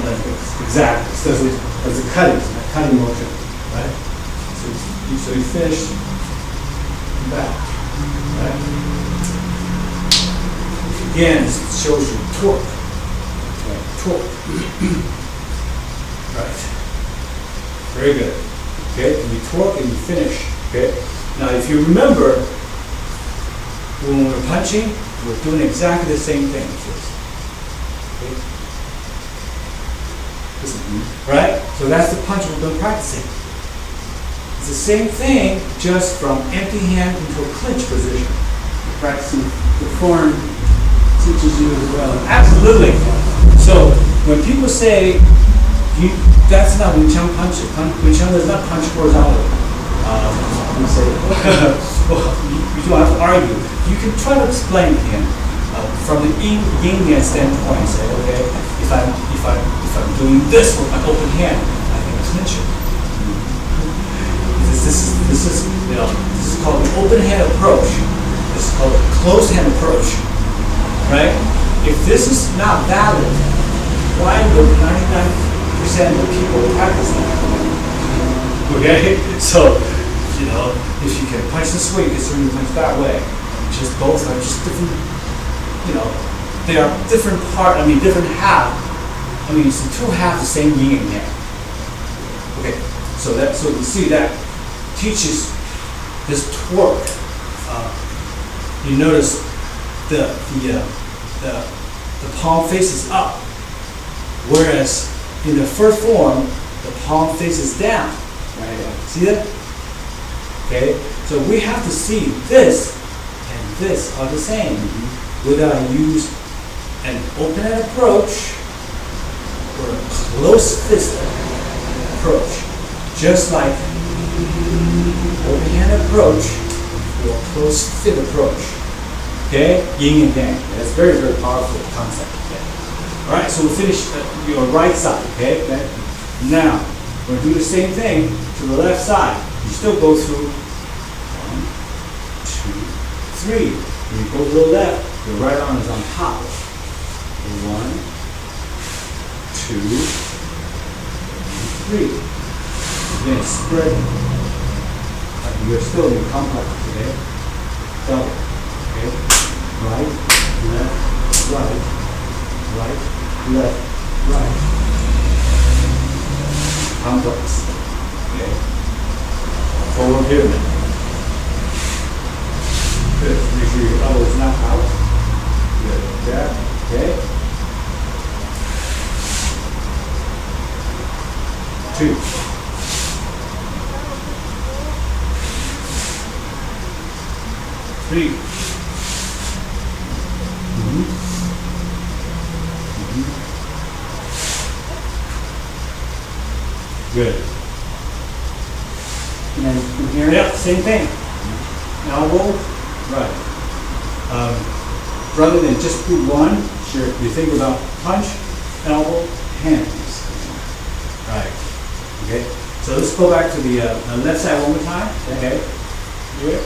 Like this. Exactly. So it's a cutting motion, right? So you finish back, right? Again, it shows you torque. Right. Torque. Right. Very good. okay? And you torque and you finish, okay? Now, if you remember, when we're punching, we're doing exactly the same thing. Okay? Right? So that's the punch we've been practicing. It's the same thing, just from empty hand into a clinch position. Practicing the form teaches you as well. Absolutely. So when people say, that's not Wing Chun punch, Wing Chun does not punch horizontally. You say, Well, you don't have to argue. You can try to explain to him from the yin yang standpoint. Say, okay, if I'm doing this with my open hand, I can clinch it. This is called the open hand approach. This is called a closed hand approach, right? If this is not valid, why would 99% of the people practice that? Okay, so if you can punch this way, you can certainly punch that way. Just both are just different. They are different different half. It's the two halves the same yin and yang. Okay, so you see that teaches this torque. You notice the palm faces up, whereas in the first form the palm faces down. right, See that? Okay, so we have to see this and this are the same. Whether I use an open hand approach or a close fist approach, just like open hand approach or close fist approach. Okay, yin and yang. That's very, very powerful concept. Okay. All right, so we finish your right side. Okay. Now we're gonna do the same thing to the left side. You still go through 1, 2, 3. When you go to the left, your right arm is on top. 1, 2, 3. Again, spread. You're still in complex, okay? Double, okay? Right, left, right, right, left, right. Complex, okay? Forward pyramid. Good. Make sure your elbow is not out. Good. Jab, okay? 2. 3. Good. And then from here, Yeah, same thing. Elbow, right. Rather than just do one, sure, you think about punch, elbow, hands. Right. Okay. So let's go back to the left side one more time. Okay. Here,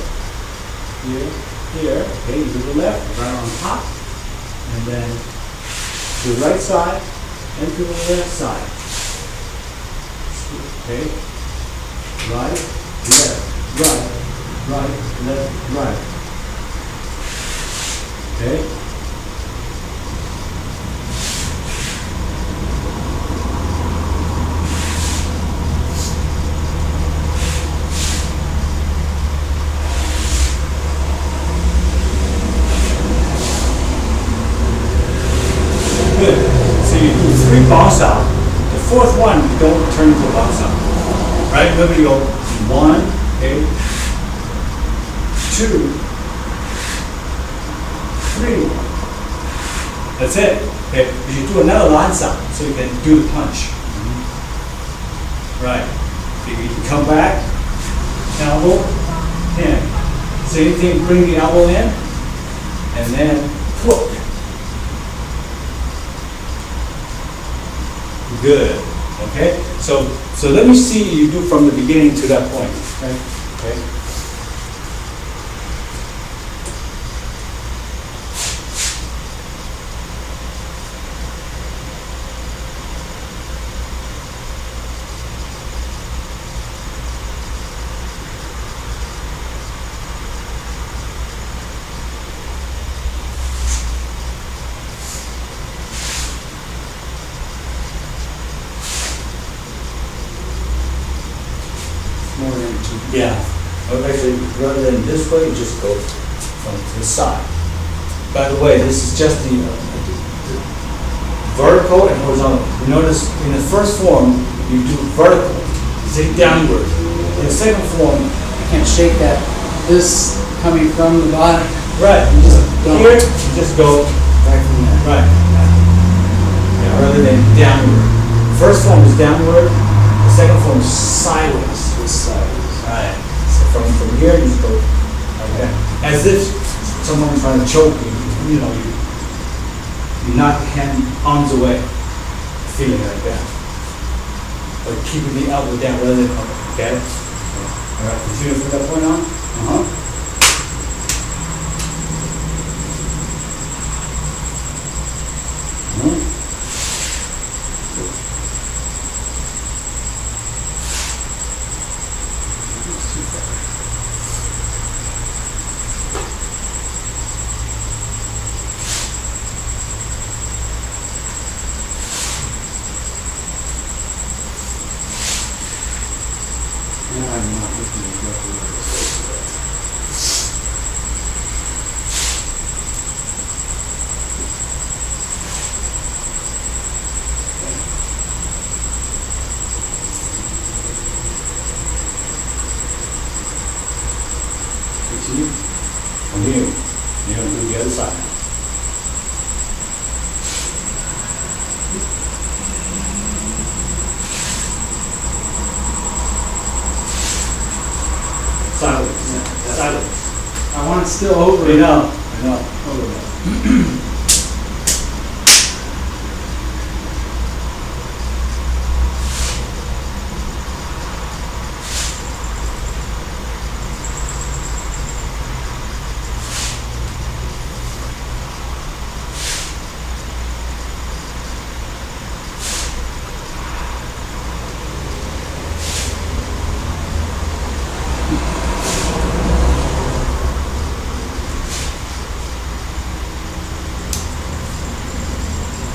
here, here. Okay. You do the left, right on top, and then to the right side and to the left side. Okay. Right, left, right, right, left, right. Okay. Good. So you do 3 bounce out. The 4th one, you don't turn into a bounce out. Right? Remember, you go 1, okay, 2, 3. That's it. Okay. You do another lance out so you can do the punch. Right. Okay, you can come back, elbow, in. Same thing, bring the elbow in, and then hook. Good. Okay? So let me see you do from the beginning to that point. Okay? Okay? more than two. Yeah. But actually, rather than this way, you just go from the side. By the way, this is just the vertical and horizontal. You notice in the first form, you do vertical, say downward. In the second form, I can't shake that, this coming from the bottom, right, you just go here, you just go right from there. right. Yeah, rather than downward. First form is downward, the second form is sideways. This side. Right. So from here, you just go like that. As if someone's trying to choke you, you know, you knock the hand, arms away, feeling like that. But keeping the elbow down rather than up, okay? All right, continue from that point on. No, I'm not looking exactly where it is. Continue. Continue. You're gonna do the other side. Sideways. Sideways. I want it still over. I know. Over there.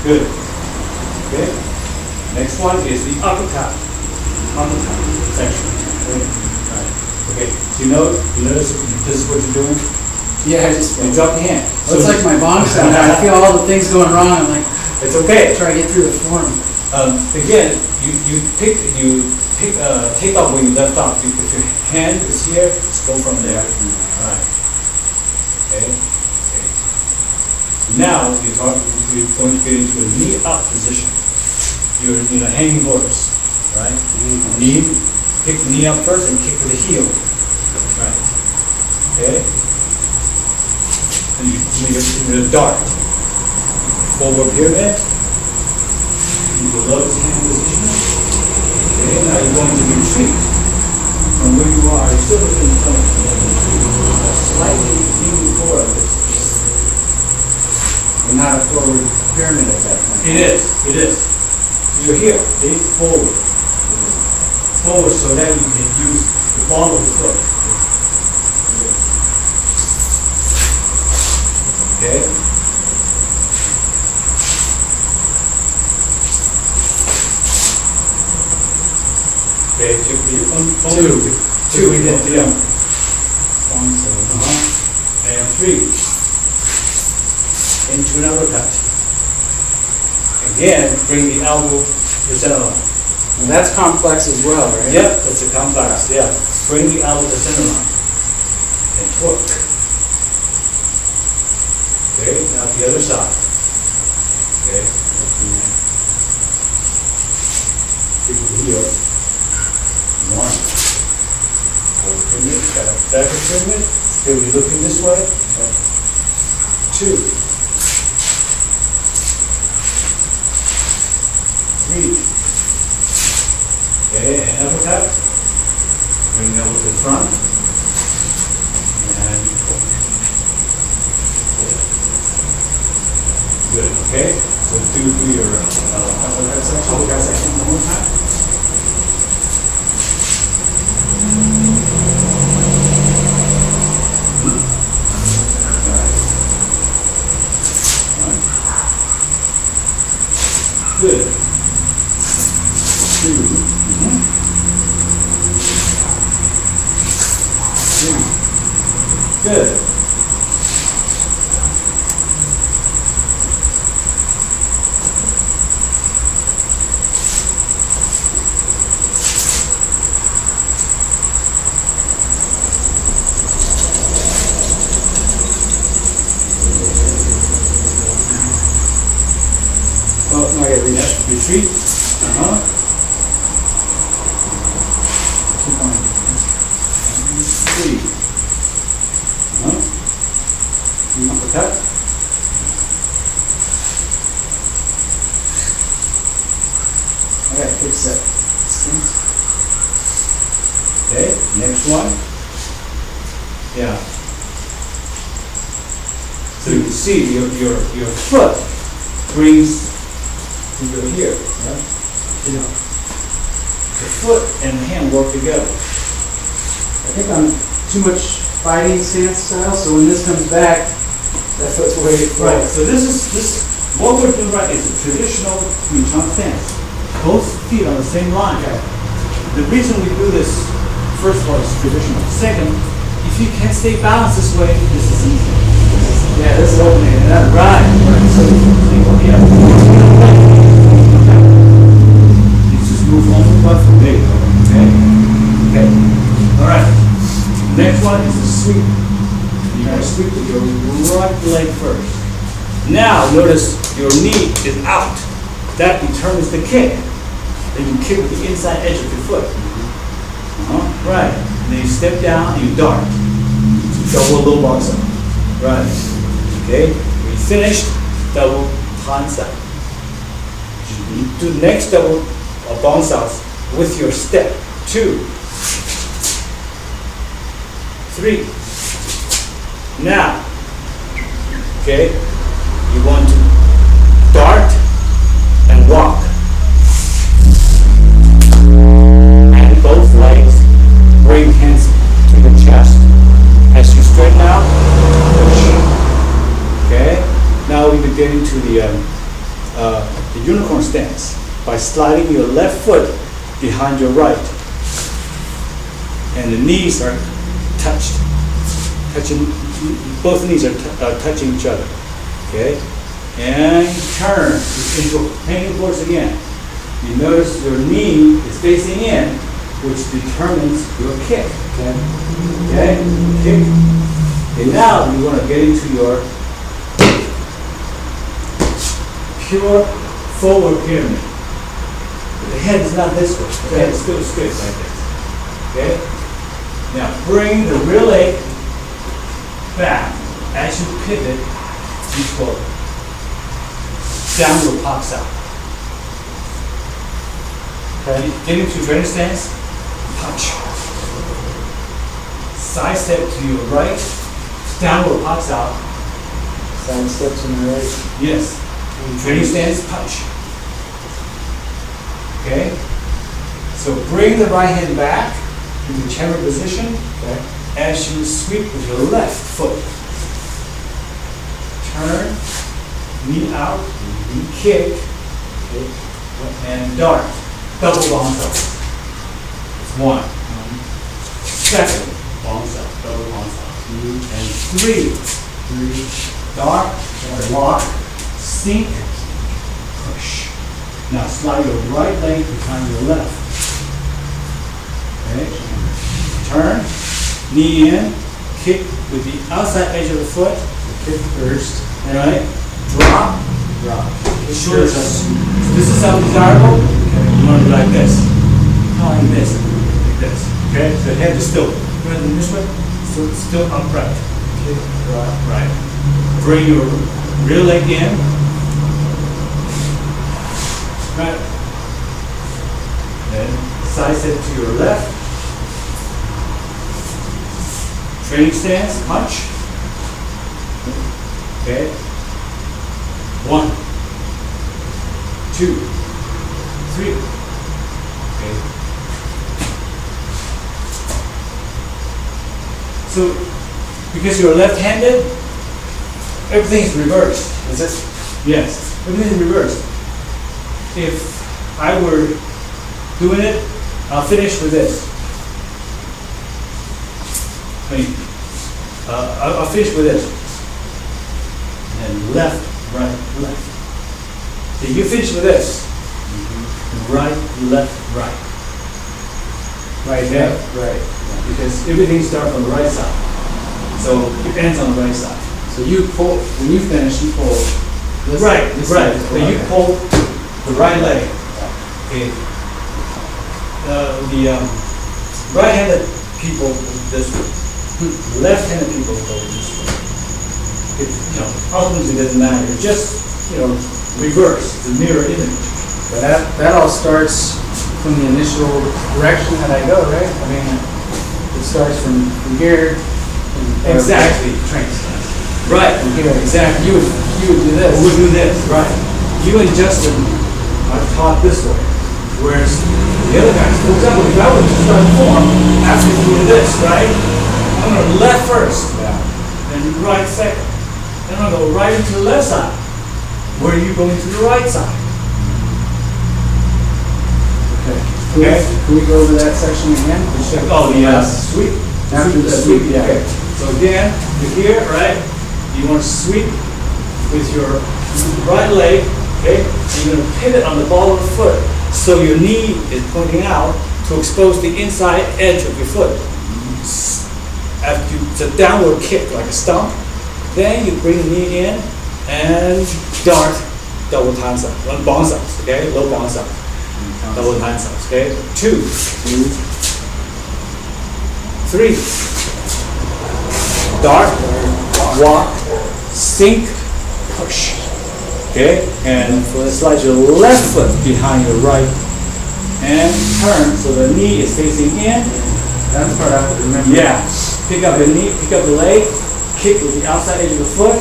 Good. Okay. Next one is the uppercut. Uppercut section. Okay. Right. Okay. So you notice this is what you're doing? Yeah, I just, You drop the hand. it's like my bomb sound, I feel all the things going wrong, I'm like, It's okay. try to get through the form. Again, you take off where you left off. If your hand is here, just go from there. Alright. Okay. Okay. Now you're going to get into a knee up position. You're in a hanging horse, right? Knee, pick the knee up first and kick with the heel. Right. Okay. And you're dart. Forward pyramid. Into the lotus hand position. Okay, now you're going to retreat from where you are. You're still looking in front of you. Slightly leaning forward. I'm not a forward pyramid at that point. It is. You're here, see, forward. Forward so that you can use the ball of the foot. Okay? Okay, two, we did, yeah. One, two, and three. Into an uppercut. Again, bring the elbow to the center line. And that's complex as well, right? Yep, that's a complex, yeah. Bring the elbow to the center line. And torque. Okay, now the other side. Okay. Kick with the heel. One. Forward pyramid, backward pyramid. Still be looking this way. Two. Three. Okay, and uppercut. Bring the elbow to the front. And good, okay? So do your uppercut section one more time. Good. Two. Good. Oh, no, I gotta reach. Yep, retreat. Uh-huh. Keep on. Three. Uh-huh. Uppercut. I gotta fix that. Okay, next one. Yeah. So you can see your foot brings to your here, right? Yeah. The foot and the hand work together. I think I'm too much fighting stance style, so when this comes back, that foot's way Right, so this, what we're doing right is a traditional Wing Chun stance. Both feet on the same line. The reason we do this, first of all, is traditional. Second, if you can stay balanced this way, this is easy. Yeah, this is opening it up. Right. So, yeah. You just move on the butt from there, okay? Okay. All right. Next one is the sweep. You gotta sweep with your right leg first. Now, notice your knee is out. That determines the kick. Then you kick with the inside edge of your foot. Right. Then you step down and you dart. Double low box up. Right. Okay. When you finished, double bounce out. You do the next double bounce out with your step. 2, 3. Now, okay, you want to dart and walk. And both legs, bring hands to the chest. As you straighten out, push. Okay, now we begin into the unicorn stance by sliding your left foot behind your right. And the knees are touching, both knees are touching each other. Okay? And turn into hanging force again. You notice your knee is facing in, which determines your kick. Okay? Okay? Kick. And now you want to get into your pure forward pyramid. The head is not this way. The head is still straight like this. Okay? Now bring the rear leg back as you pivot, you forward. Downward pops out. Okay. Get into training stance, punch. Side step to your right, downward pops out. Side step to my right. Yes. Training stance, punch. Okay? So bring the right hand back into chamber position. Okay. As you sweep with your left foot. Turn, knee out, knee kick, and dart. Double bounce up. It's 1. Second, bounce up, double bounce up. And 3, dart, lock, sink, push. Now slide your right leg behind your left. Okay. Turn, knee in, kick with the outside edge of the foot. Kick first. Alright? Drop. Drop. Shoulders up. This is undesirable. You want to do like this. Not like this. Like this. Okay? So the head is still rather than this way. Still upright. Kick, drop. Right. Bring your rear leg in. Right. Then side step to your left. Training stance, punch. Okay. 1, 2, 3. Okay. So, because you're left-handed, everything is reversed. Is it? Yes, everything is reversed. If I were doing it, I'll finish with this. I mean, I'll finish with this. And left, right, left. If you finish with this, right, left, right. Right, Okay. right. Because everything starts on the right side. So it ends on the right side. So you pull, when you finish, you pull this. Right, this right. side. When you Okay. pull the right leg, okay. The right-handed people go this way. Left-handed people go this way. It, ultimately it doesn't matter. It's just, reverse, the mirror image. But that all starts from the initial direction that I go, right? I mean, it starts from here. and- Exactly. Trains. Right. From here, exactly. You would do this. We'll do this, right. You and Justin are taught this way, whereas the other guys, for example, if I were to start form, after doing this, right? I'm gonna left first, Yeah. then right second. Then I'm gonna go right into the left side. Where are you going to the right side? Okay. Okay. Can we go over that section again? Oh, the sweep. After the sweep, yeah. Okay. So again, you're here, right? You want to sweep with your right leg, okay? You're going to pivot on the ball of the foot, so your knee is pointing out to expose the inside edge of your foot. After it's a downward kick, like a stomp. Then you bring the knee in and dart double times up, one bounce ups, okay? Low bounce up, double times ups, okay? 2, 3. Dart, walk, sink, push. Okay? And slide your left foot behind your right and turn so the knee is facing in. That's the part I have to remember. Yeah. Pick up the knee, pick up the leg, kick with the outside edge of the foot,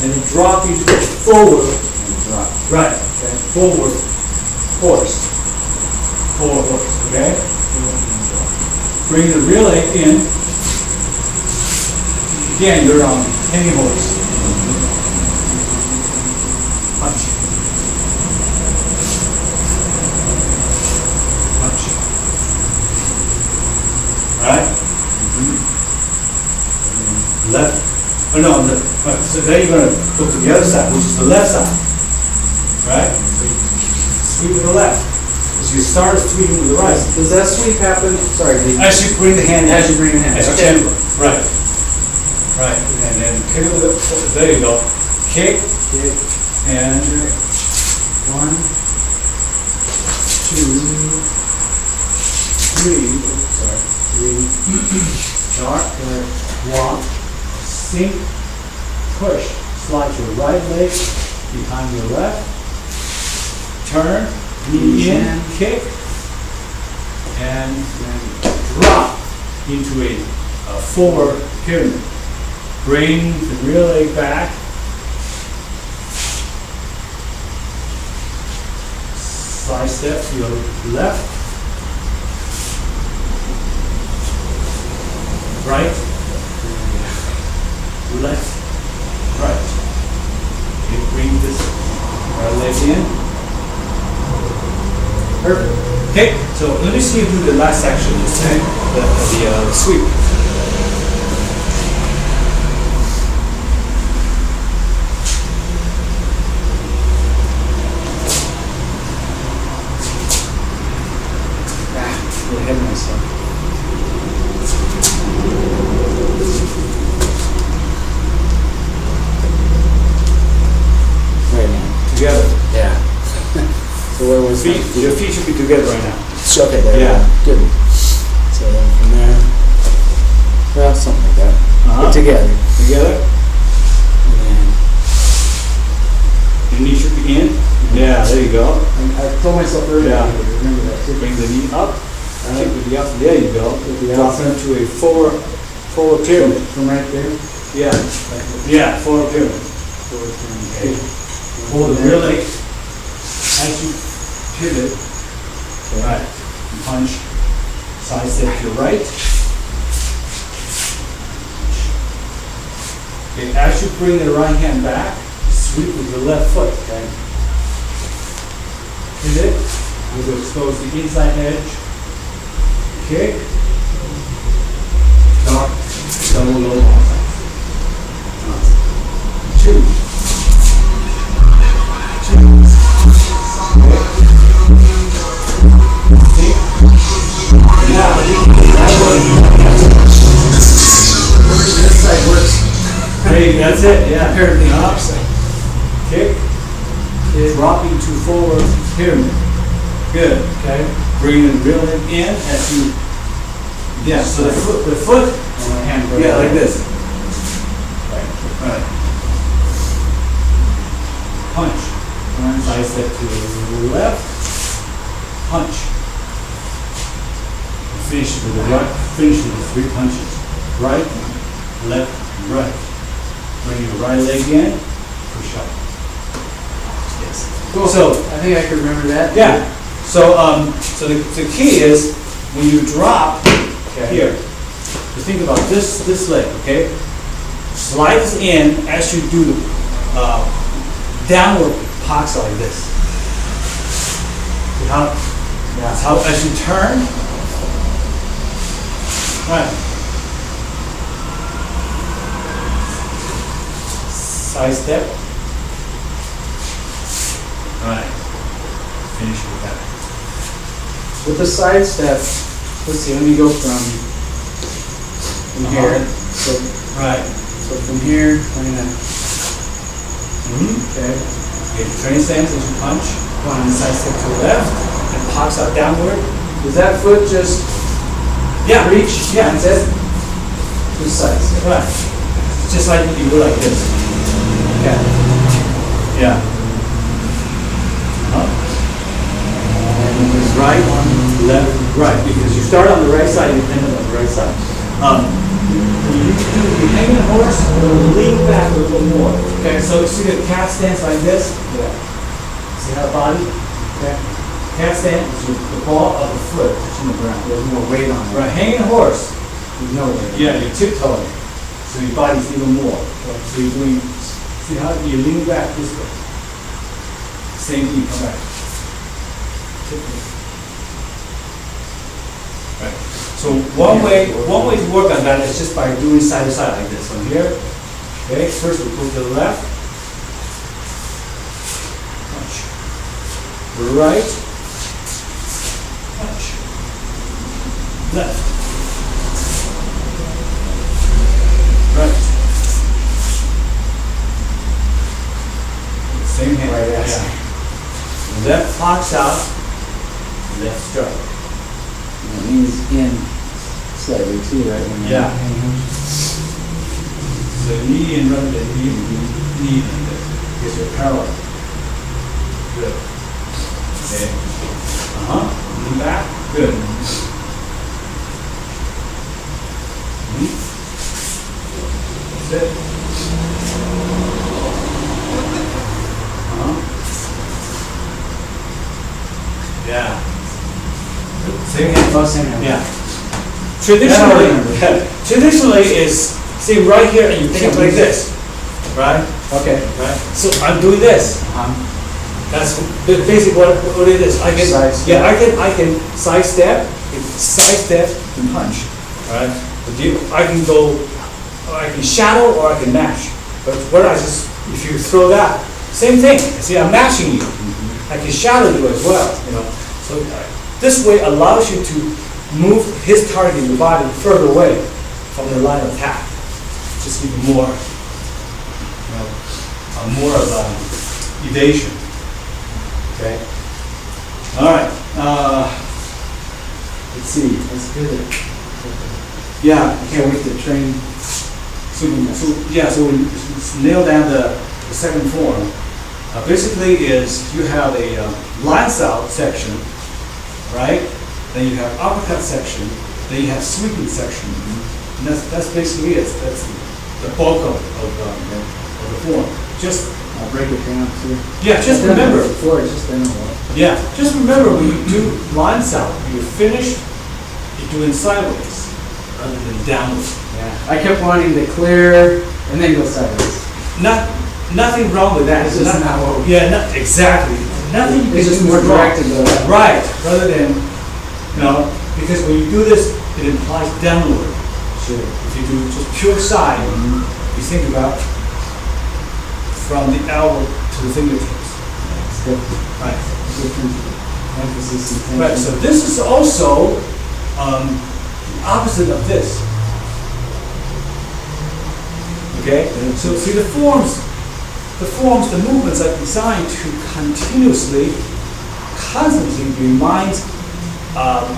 and then drop you to the forward. And drop. Right. Okay. Forward horse. Forward horse. Okay? Bring the rear leg in. Again, you're on hanging horse. Punch. Punch. Right? Left. Oh no, right. So then you're going to go to the other side, which is the left side. Right? So you sweep with the left. Because you start sweeping with the right. Does that sweep happen? Sorry. As you bring the hand in. As you bring the hand. As you Okay. temper. Right. Right. And then kick with the, there you go. Kick Kick. and 1, 2, 3. Sorry. 3. dart, walk, sink, push. Slide your right leg behind your left. Turn, knee in, kick, and then drop into a forward pyramid. Bring the rear leg back. Side step to your left. Right. Left. Right. You bring this right leg in. Perfect. Okay, so let me see you do the last section, okay? The sweep. Go ahead myself. Right now. Together. Yeah. So where was Feet, your feet should be together right now. Okay, there. Yeah. Good. So then from there, well, something like that. Uh-huh. Together. Together. And then Your knee should be in. Yeah, there you go. I told myself earlier, Yeah. to remember that too. Bring the knee up. Kick with the up. There you go. the Drop outside. into a forward pyramid. From right there. Yeah. Yeah, forward pyramid. Forward turn. Okay. Hold the rear leg as you pivot. Right. Punch. Side step to your right. Okay, as you bring the right hand back, sweep with your left foot. Okay. Pivot. You will expose the inside edge. Kick. Drop. Double low outside. This side works Hey, that's it, yeah. apparently opposite. Kick, dropping to forward pyramid. Good, okay? Bring the real leg in as you, yeah, so the foot, And my hand goes yeah, like like this. Right. Punch. Side step to the left, punch. Finish with the right, finish with the 3 punches. Right, left, right. Bring your right leg in, push up. Yes. Cool. So, I think I can remember that. yeah, so, so the key is, when you drop here, you think about this leg, okay? Slide this in as you do the downward box like this. See how, that's how, as you turn, right. Side step. Right. Finish with that. With the side step, let's see, let me go from here. Right. So from here, I'm gonna, okay, Get your training stance as you punch. One side step to the left and pops out downward. does that foot just Yeah. reach? Yeah. That's it? Just side step. Right. Just like you go like this. Yeah. Yeah. And then it's right, left, right. Because you start on the right side, you end up on the right side. When you hang the horse, lean back a little more. Okay, so you see the cat stance like this? Yeah. See how body? Okay. Cat stance is the ball of the foot touching the ground. There's no weight on it. Right, hanging a horse, There's no weight. yeah, you're tiptoeing. So your body's even more. So you're doing, see how you lean back this way. Same thing, you come back. Tiptoe. Right. So one way to work on that is just by doing side to side like this. From here, okay, first we go to the left. Punch. Right. Punch. Left. Right. Same hand. Right, yes. Yeah. Left fox out. Left strike. It means in slightly too, right? When you're Yeah. hanging. So knee and run the knee and this. Because you're parallel. Good. Okay. Lean back. Good. That's it. Yeah. Same hand. Oh, same hand. Yeah. Yeah. Traditionally is, see right here and you think like this, right? Okay. Right? So I'm doing this. That's basically what it is. I can, Side step. yeah, I can sidestep and punch, all right? But I can go, or I can shadow or I can mash. But what I just, if you throw that, same thing. See, I'm mashing you. I can shadow you as well, you know. So this way allows you to move his target in the body further away from the line of attack. Just even more, you know, more of evasion. Okay. All right. Let's see. That's good. Yeah. I can't wait to train. So we nail down the second form. Basically is you have a lines out section, right? Then you have uppercut section, then you have sweeping section. And that's basically it. That's the bulk of the form. Just, I'll break it down too. yeah, just I've done it remember. before, it's just been a while. Yeah, just remember when you do lines out, you're finished, you're doing sideways rather than downward. Yeah. I kept wanting to clear and then go sideways. Nothing wrong with that. It's just not what we- Yeah, exactly. Nothing you can It's just do more is wrong. directed though. Right, rather than, you know, because when you do this, it implies downward. Sure. If you do just pure side, you think about from the elbow to the fingertips. It's different. Right. Different emphasis and tension. Right, so this is also opposite of this. Okay? And so see the forms, the movements are designed to continuously, constantly remind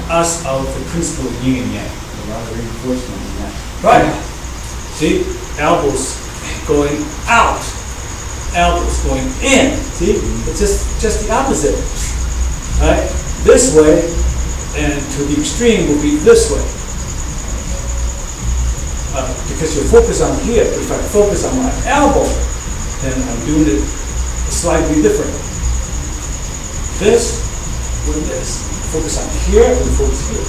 us of the principle of yin and yang. A lot of reinforcement in that. Right? See? Elbows going out, elbows going in. See? It's just the opposite. Right? This way, and to the extreme will be this way. Because you're focused on here. If I focus on my elbow, then I'm doing it slightly different. This with this. Focus on here and focus here.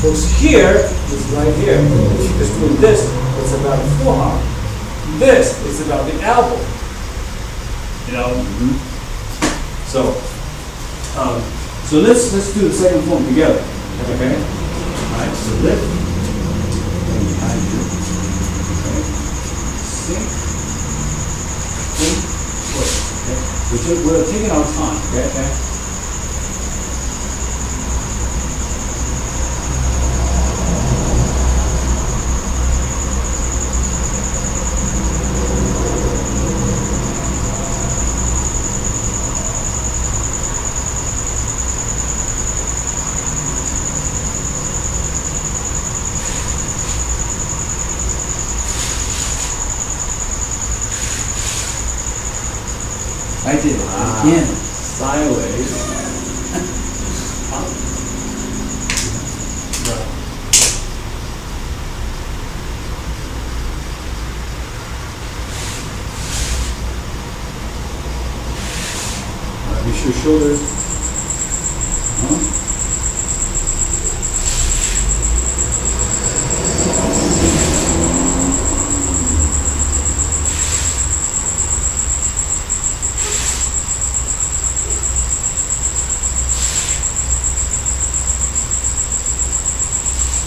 Focus here is right here. If you're just doing this, it's about the forearm. This is about the elbow. You know? So let's do the second form together. Okay? Alright, so lift. And behind you. Okay. Sink. In. Push. Okay? We're taking our time. Okay? I did it again. Sideways. Be sure shoulders.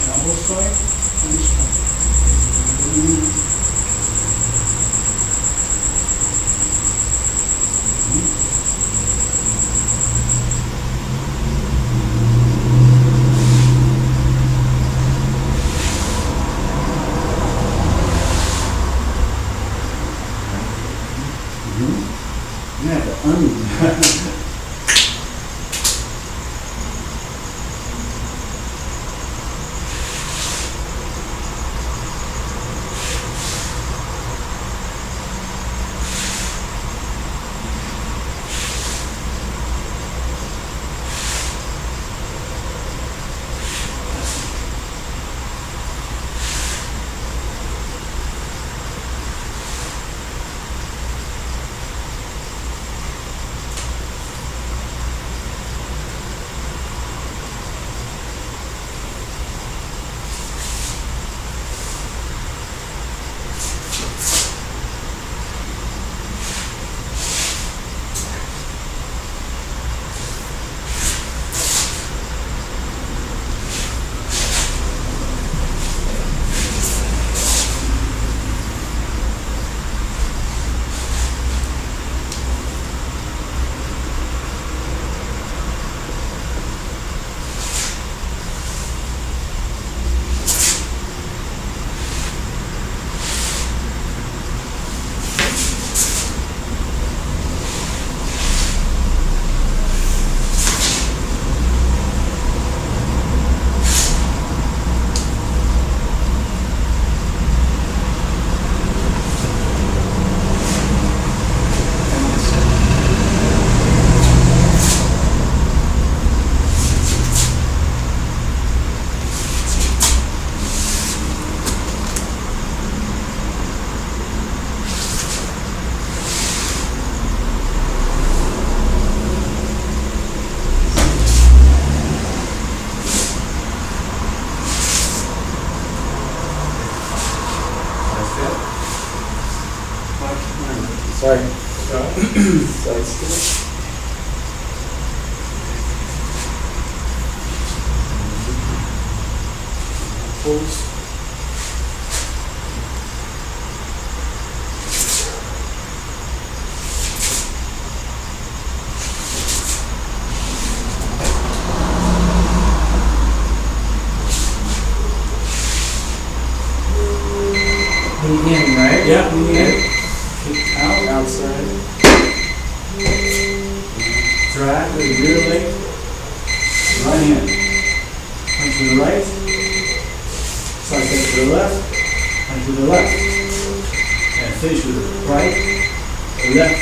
Elbow strike and strike. You have to undo. Sorry. Side step. Pulse. Yeah, lean in. Kick out. Outside. Drag with the rear leg. Right hand. Punch to the right. Side step to the left. Punch to the left. And finish with the right, left,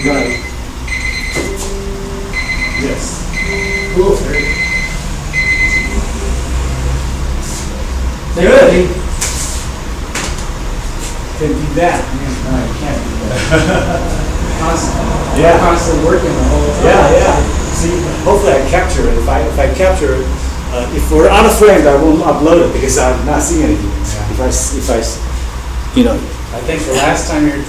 right. Yes. Cool. Good. Can do that. No, you can't do that. Constantly. Yeah. Constantly working the whole time. Yeah. See, hopefully I capture it. If I capture it, if we're out of frame, I won't upload it because I'm not seeing anything. Yeah. If I, you know. I think the last time you're